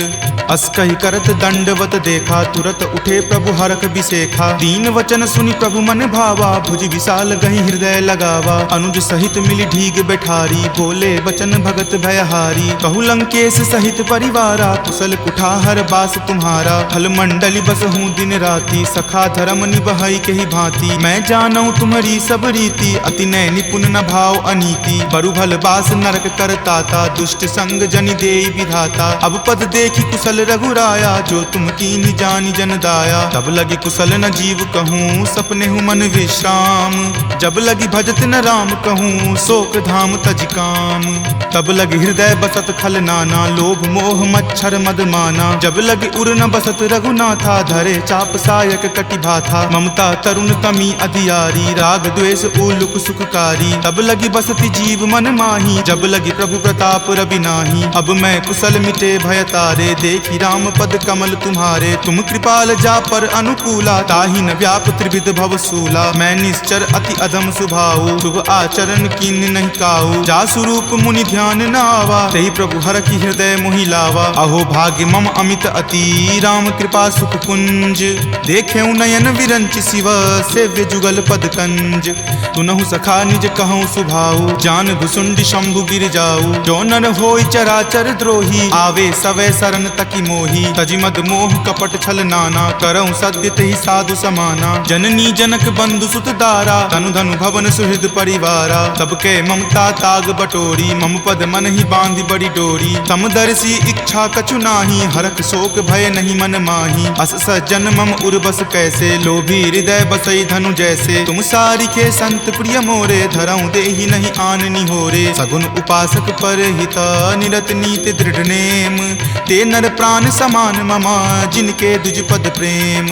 अस कहि करत दंडवत देखा, तुरत उठे प्रभु हरख बिसेखा। दीन वचन सुनि प्रभु मन भावा, भुज विशाल गहि हृदय लगावा। अनुज सहित मिली ढीग बैठारी, बोले बचन भगत भयहारी। कहु लंकेश सहित परिवारा, कुशल कुठार बास तुम्हारा। फल मंडली बस हूँ दिन राति, सखा धर्म निबहई के ही भांति। मैं जानऊ तुम्हारी सब रीति, अति नय निपुण न भाव अनीति। बरु भल बास नरक करताता, दुष्ट संग जनि देई विधाता। अब पद देखी कुशल रघुराया, जो तुम कीन्ही जानि जन दाया। तब लगी कुशल न जीव कहूँ, सपने हूँ मन विश्राम। जब लगी भजत न राम कहूँ, शोक धाम तज काम। तब लगी हृदय बसत खल नाना, लोभ मोह मच्छर मद माना। जब लगी उर न बसत रघुनाथा, धरे चाप सायक कटि भाथा। ममता तरुण तमी अधियारी, राग द्वेष उलुक सुखकारी। तब लगी बसती जीव मन माही, जब लगी प्रभु प्रताप रवि नाही। अब मैं कुशल मिटे भय तारे, देखी राम पद कमल तुम्हारे। तुम कृपाल जा पर अनुकूला, ताहि न व्याप त्रिविध भव सूला। मैं निश्चर अति अधम सुभाऊ, शुभ आचरण कीन नहीं काऊ। जा स्वरूप मुनि ध्यान न आवा, तेहि प्रभु हर की हृदय मोहि लावा। अहो भाग्य मम अमित अति, राम कृपा सुख कुंज। देखे नयन विरंच शिव, सेव्य जुगल पद कंज। तुनहु सखा निज कहूँ सुभाऊ, जान भुसुंड शंभु गिर जाऊ। जो नर होय चराचर द्रोही, आवे सवै शरण तकी मोही। तजि मद मोह कपट छल नाना, करऊँ सद्य तेहि साधु समाना। जननी जनक बंधु सुत दारा, तनु धनु भवन सुहृद परिवारा। सबके ममता ताग बटोरी, मम पद मन ही बांधी बड़ी डोरी। समदर्शी इच्छा कछु नाही, हरख शोक भय नहीं मन माही। अस सज्जन मम उर्बस कैसे, लोभी हृदय बसई धनु जैसे। तुम सारिखे संत प्रिय मोरे, धरऊँ देहि नहीं आन निहोरे। सगुन उपासक पर हिता, निरत नीति दृढ़ नेम। ते नर प्राण समान ममा, जिनके दुज पद प्रेम।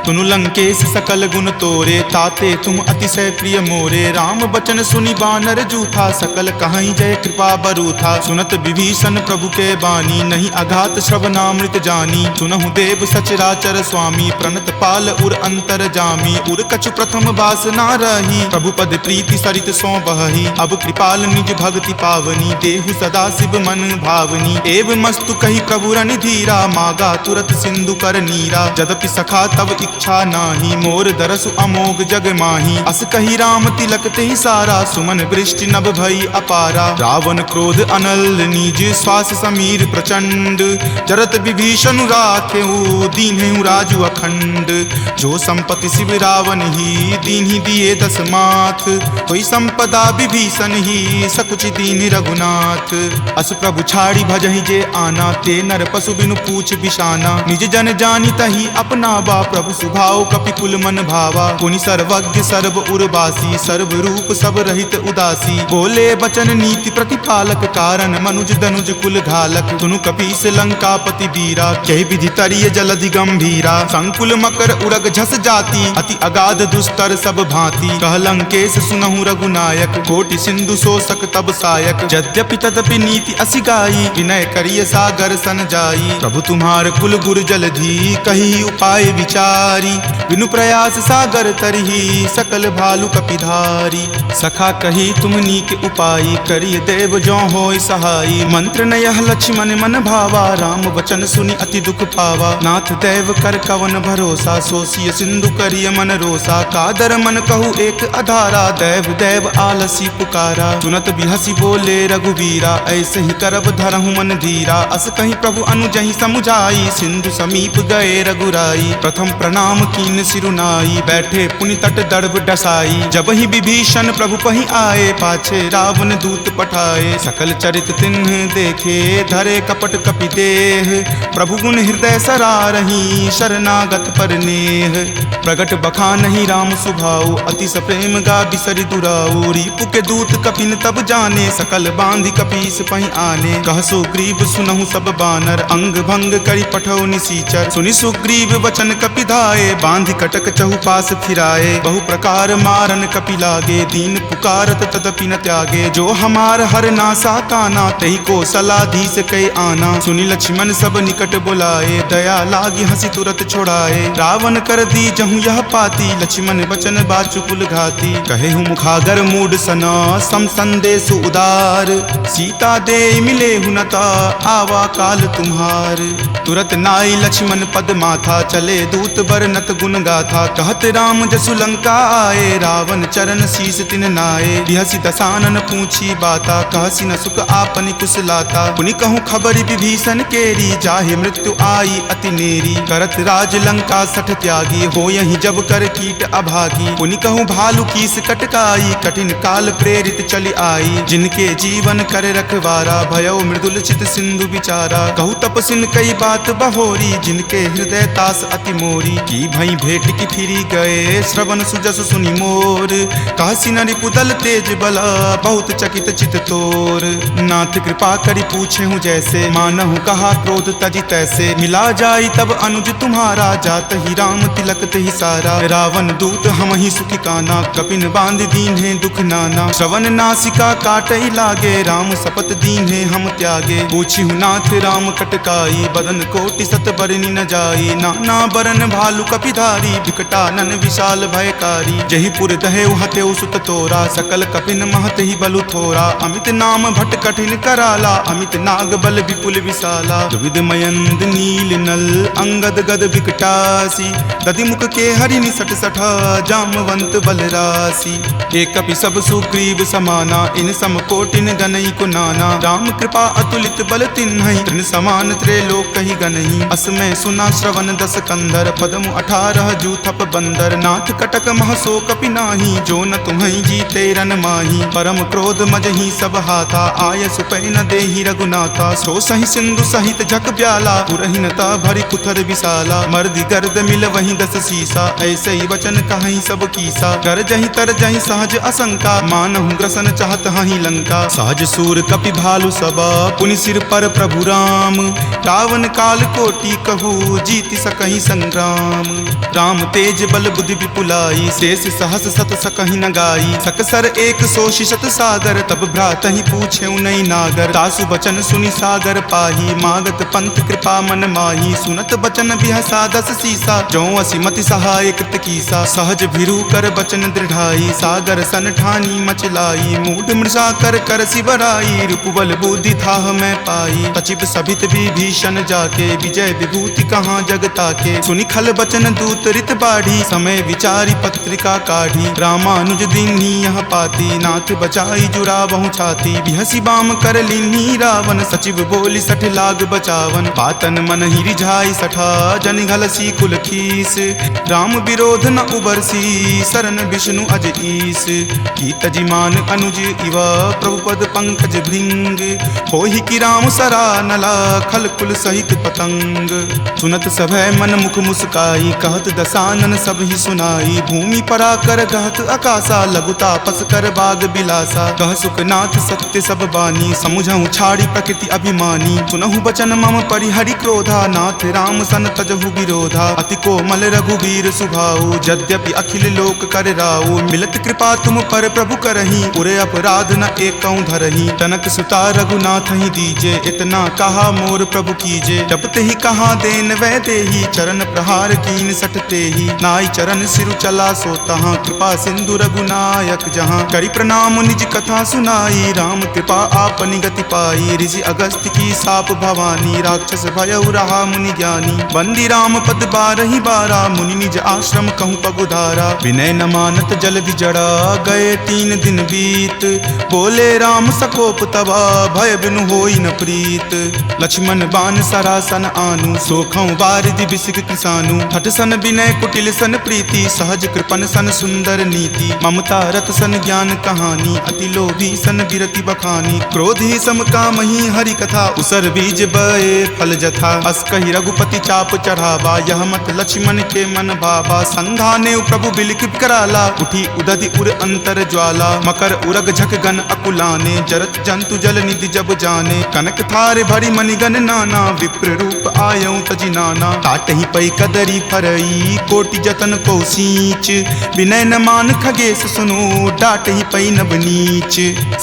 तुनु लंकेश सकल गुण तोरे, ताते तुम अतिशय प्रिय मोरे। राम बचन सुनि बानर जूठा, सकल कहाई जय कृपा बरूथा। सुनत विभीषण प्रभु के बानी, नहीं अघात श्रवणामृत जानी। सुनहु देव सचराचर स्वामी, प्रणत पाल उर अंतर जामी। उर कछु प्रथम बास ना रही, प्रभु पद प्रीति सरित सो बहही। अब कृपाल निज भक्ति पावनी, देहु सदा शिव मन भावनी। एव मस्तु कही प्रभु रन धीरा, मागा तुरत सिंधु कर नीरा। जदपि सखा तब इच्छा नाही, मोर दरसु अमोघ जग माही। अस कही राम तिलक तेहि सारा, सुमन वृष्टि नभ भई अपारा। रावण क्रोध अनल निज, श्वास समीर प्रचंड। जरत विभीषण राखेऊ, दीन्हेउ राजु अखंड। जो संपत्ति शिव रावण ही, दीन्हि दिए दस माथ। कोई संपदा विभीषण ही, सकुच दीन रघुनाथ। अस प्रभु छाड़ी भजहि जे आना, ते नर पशु बिनु पूछ बिशाना। निज जन जानी तहि अपनावा, प्रभु सुभाव कपिकुल मन भावा। पुनि सर्वज्ञ सर्व उर्वासी, सर्व रूप सब रहित उदासी। बोले बचन नीति प्रतिपालक, कारण मनुज दनुज कुल घालक। सुनु कपीस लंकापति बीरा, कह विधि तरिय जलधि गंभीरा। संकुल मकर उरग झस जाती, अति अगाध दुस्तर सब भांति। कह लंकेश सुनहु रघुनायक, कोटि सिंधु शोषक तब सायक। यद्यपि तदपि नीति असि गाई, विनय करिय सागर सन जाई। प्रभु तुम्हार कुल गुर जलधि, कही उपाय विचारी। बिनु प्रयास सागर तरही, सकल भालु कपिधारी। सखा कही तुम नीक उपाई, करिय देव जो होय सहाई। मंत्र न यह लक्ष्मण मन भावा, राम वचन सुनि अति दुख पावा। नाथ देव कर कवन भरोसा, सोसिय सिंधु करिय मन रोसा। कादर मन कहु एक अधारा, देव देव आलसी पुकारा। सुनत बिहसी बोले रघुवीरा, ऐसे ही करब धरहु मन धीरा। अस कहीं प्रभु अनुजहि समुझाई, सिंधु समीप गए रघुराई। प्रथम प्रणाम कीन सिरुनाई, बैठे पुनि तट दर्भ डसाई। जब ही विभीषण प्रभु पहि आए, पाछे रावण दूत पठाए। सकल चरित तिन्ह देखे, धरे कपट कपि देह। प्रभु गुण हृदय सरारही, शरणागत पर नेह। प्रगट बखानहि राम सुभाऊ, अति सप्रेम गा बिसरि दुराऊ। रिपु के दूत कपिन तब जाने, सकल बांधि कपीस पहि आने। कह सुग्रीव सुनहु सब बानर, अंग भंग करि पठौ निसीचर। सुनि सुग्रीव वचन कपिधाए, बांधि कटक चहुपास फिराए। बहु प्रकार मारन कपि लागे, दीन पुकारत तदपि न त्यागे। जो हमार हर नासा काना, तही को सलाधीस कई आना। सुनि लक्ष्मण सब निकट बुलाए, दया लागी हंसी तुरत छोड़ाए। रावण कर दी जहु यह पाती, लक्ष्मण बचन बाचु कुल घाती। कहे हूँ मुखागर मूड सना, सम संदेश उदार। सीता दे मिले हुनता, आवा काल तुम्हार। तुरत नाई लक्ष्मण पद माथा, चले दूत बरनत गुण गाथा। कहत राम जसु लंका आए, रावण चरण शीस तिन नाए। बिहसी दसानन पूछी बाता, कहसी न सुख आपनि कुशलाता। पुनि कहूँ खबरि विभीषण केरी, जाहे मृत्यु आई अति नेरी। करत राज लंका सठ त्यागी, हो यही जब कर कीट अभागी। पुनि कहूँ भालू कीस कटकाई, कठिन काल प्रेरित चली आई। जिनके जीवन कर रखवारा, भयो मृदुल चित सिंधु विचारा। कहूँ तपसिन कई बात बहोरी, जिनके हृदय तास अति मोरी। की भई भेंट की फिरी गए, श्रवण सुजस सुनि मोर। कहसी न रिपुदल तेज बला, बहुत चकित चित तोर। नाथ कृपा करि पूछे हूँ जैसे, मानहु कहा क्रोध तजी तैसे। मिला जाई तब अनुज तुम्हारा, जात ही राम तिलक तहि सारा। रावण दूत हम ही सुखी काना, कपिन बांध दीन है दुख नाना। श्रवण नासिका काटई लागे, राम शपथ दीन है हम त्यागे। पूछी हूँ नाथ राम कटकाई, बदन कोटि सत बरनी न जाई। नाना बरन भालु कपिधारी, विकटानन विशाल भयकारी। जही पुर दहेउ हतेउ सुत तोरा, सकल कपिन महत ही बलु थोरा। अमित नाम भट कठिन कराला, अमित नाग बल विपुल विशाला। द्विविध मयंद नील नल, अंगद गद विकटासी। दधि मुख के हरि निसट सठा, जामवंत बल राशि। एक कपि सब सुग्रीव समाना, इन सम कोटिन गनई को नाना। राम कृपा अतुलित बल तिन्हई, तृण समान त्रैलोक कहि गनहि। असमय सुना श्रवण दस कंधर, पदमु 18 जूथप बंदर। नाथ कटक महसो कपि नाही, जो न तुम्हई जीते रन माही। परम क्रोध मजहि सब हाथा, आय सुपै न देहि रघुनाथा। सो सहि सिंधु सहित झक ब्याला, पुरहिनता भरि कुथर विशाला। मर्दि गर्द मिल वहीं 10 सीसा, ऐसे ही वचन कहीं सब कीसा। कर जहि तर जहि सहज असंका, मानहु ग्रसन चाहत हहि लंका। सहज सूर कपि भालु सबा, पुनि सिर पर प्रभु राम। रावण काल कोटि कहू, जीति सकहि संग्राम। राम तेज बल बुद्धि विपुलाई, शेष सहस सत सकहि न गाई। सकसर एक सो शिशत सागर, तब भ्रातहि पूछे नई नागर। तासु बचन सुनि सागर पाही, मागत पंथ कृपा मन माही। सुनत बचन बिहसा 10 सीसा, जो असि मति सहाय कृत कीसा। सहज भिरू कर बचन दृढ़ाई, सागर सन ठानी मचलाई। मूढ़ मृषा कर कर सिबराई, रूपबल बुद्धि थाह मैं पाई। तचिप सभित विभीषण जाके, विजय विभूति कहाँ जगता के। सुनि खल बचन दूत रित बाढ़ी, समय विचारी पत्रिका काढ़ी। रामानुज दीन्ही यह पाती, नाथ बचाई जुरावहु छाती। बिहसी बाम कर लीन्ही रावण, सचिव बोली सठ लाग बचावन। पातन मन ही रिझाई सठा, जन घलसी कुल खीस। राम विरोध न उबरसी, सरन विष्णु अज ईस। की तजिमान अनुज इवा, प्रभु पद पंकज भृंग। होहि की राम सरा नला, खल कुल सहित पतंग। सुनत सभय मन मुख मुस्काई, कहत दसानन सब ही सुनाई। भूमि परा कर गहत आकाशा, लघु तापस कर बाग बिलासा। कह सुखनाथ सत्य सब बानी, समुझहु छाड़ी प्रकृति अभि अभिमानी। सुनहु बचन मम परिहरि क्रोधा, नाथ राम सन तजहु विरोधा। अति कोमल रघुवीर सुभाऊ, यद्यपि अखिल लोक कर राऊ। मिलत कृपा तुम पर प्रभु करही, उरे अपराध न एकौ धरही। तनक सुता रघुनाथ ही दीजे, इतना कहा मोर प्रभु कीजे। जब ते ही कहा देन वै देही, चरण प्रहार कीन सटते ही। नाई चरण सिरु चला सो तहाँ, कृपा सिंधु रघुनायक जहाँ। करि प्रणाम निज कथा सुनाई, राम कृपा आपनि गति पाई। ऋषि अगस्त्य की साप भवानी, राक्षस भयउ रहा मुनि ज्ञानी। बंदी राम पद बारहि बारा, मुनि निज आश्रम कहूँ पगुधारा। विनय न मानत जलधि जड़ा, गए 3 दिन बीत। बोले राम सकोप तबा, भय बिनु होई न प्रीत। लक्ष्मण बान सरासन आनु, सोखौ बारिधि बिसिक किसानु। हठ सन विनय कुटिल सन प्रीति, सहज कृपन सन सुंदर नीति। ममता रत सन ज्ञान कहानी, अति लोभी सन बिरति बखानी। क्रोधी सम कामहि हरि कथा, उसर बीज बए फल जथा। अस कहि रघुपति चाप चढ़ावा, यह मत लक्ष्मण के मन भावा। संधाने प्रभु बिलिक कराला, उठी उदधि उर अंतर ज्वाला। मकर उरग झक गन अकुलाने, जरत जंतु जल निधि जब जाने। कनक थार भरी मणिगन नाना, विप्र रूप आयऊ तजि नाना। काटहि पै कदरी फरई, कोटि जतन को सींच। विनय न मान खगेश सुनो, डाटहि पै नब नीच।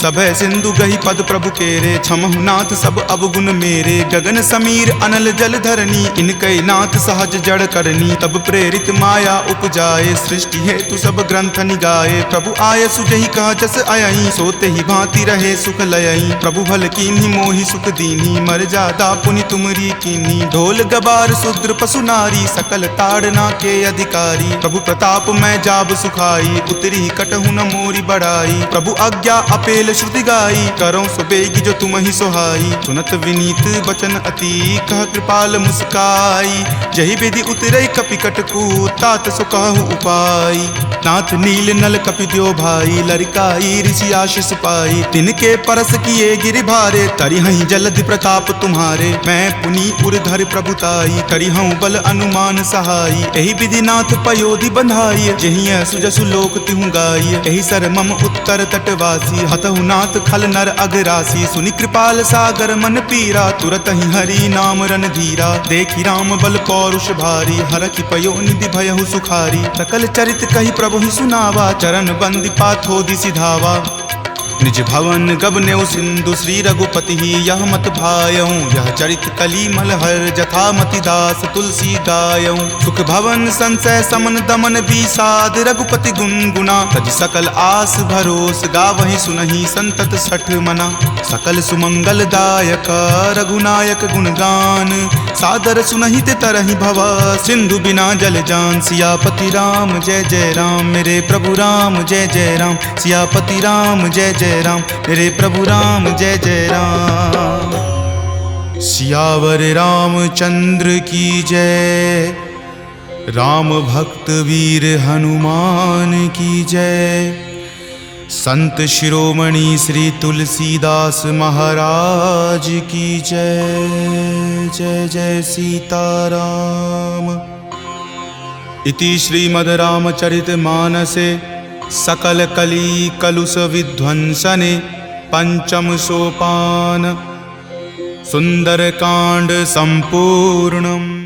सभय सिंधु गहि पद प्रभु केरे, क्षमहु नाथ सब अवगुण मेरे। गगन समीर अनल जल धरनी, इनकै नाथ सहज जड़ करनी। तब प्रेरित माया उपजाए, सृष्टि हेतु सब ग्रंथ निगाए। प्रभु आय सुजहि कह जस अयई, सोते ही भांति रहे सुख लयई। प्रभु भल कीन्ही मोहि सुख दीन्ही, मर्यादा पुनि तुमरी कीन्ही। ढोल गबार शूद्र पशु नारी, सकल ताड़ना के अधिकारी। प्रभु प्रताप मैं जाब सुखाई, उतरी कटहु न मोरी बढ़ाई। प्रभु आज्ञा अपेल श्रुति गाई, करौं सुबेगी जो तुम ही सोहाई। सुनत विनीत बचन अति, कह कृपाल मुस्काई। जहि विधि उतरई कपि कटकू, तात सो कहु उपाय। नाथ नील नल कपि द्यो भाई, लरिकाई ऋषि आशीष पाई। तिनके परस किए गिरि भारे, तरिहहि जलधि प्रताप तुम्हारे। मैं पुनि उरधर प्रभुताई, करिहऊँ बल अनुमान सहाई। एहि विधि नाथ पयोधि बंधाई, जहिं सुजसु लोक तिहु गाई। एहि सर मम उत्तर तटवासी, हतहु नाथ खल नर अगरासी। सुनि कृपाल सागर मन पीरा, तुरत ही हरि नाम रन धीरा। देखि राम बल पौरुष भारी, हरखि पयो निधि भयहु सुखारी। सकल चरित कहि प्रभु ही सुनावा, चरण बंदी पाथोधि सिधावा। निज भवन गबनेउ सिंधु, श्री रघुपति ही यह मत भायऊँ। यह चरित कली मलहर, जथा मति दास तुलसी गायऊँ। सुख भवन संशय समन दमन विषाद, रघुपति गुनगुना। तज सकल आस भरोस, गावहि सुनहि संतत सठ मना। सकल सुमंगल दायक, रघुनायक गुणगान। सादर सुनहि ते तरहि भवा, सिंधु बिना जल जान। सियापति राम जय जय राम, मेरे प्रभु राम जय जय राम। सियापति राम जय जय राम, मेरे प्रभु राम जय जय राम। सियावर रामचंद्र की जय, राम भक्त वीर हनुमान की जय। संत शिरोमणि श्री तुलसीदास महाराज की जय। जय जय सीताराम। इति श्रीमद् रामचरित मानसे सकल कली कलुष विध्वंसने पंचम सोपान सुंदर कांड संपूर्णम्।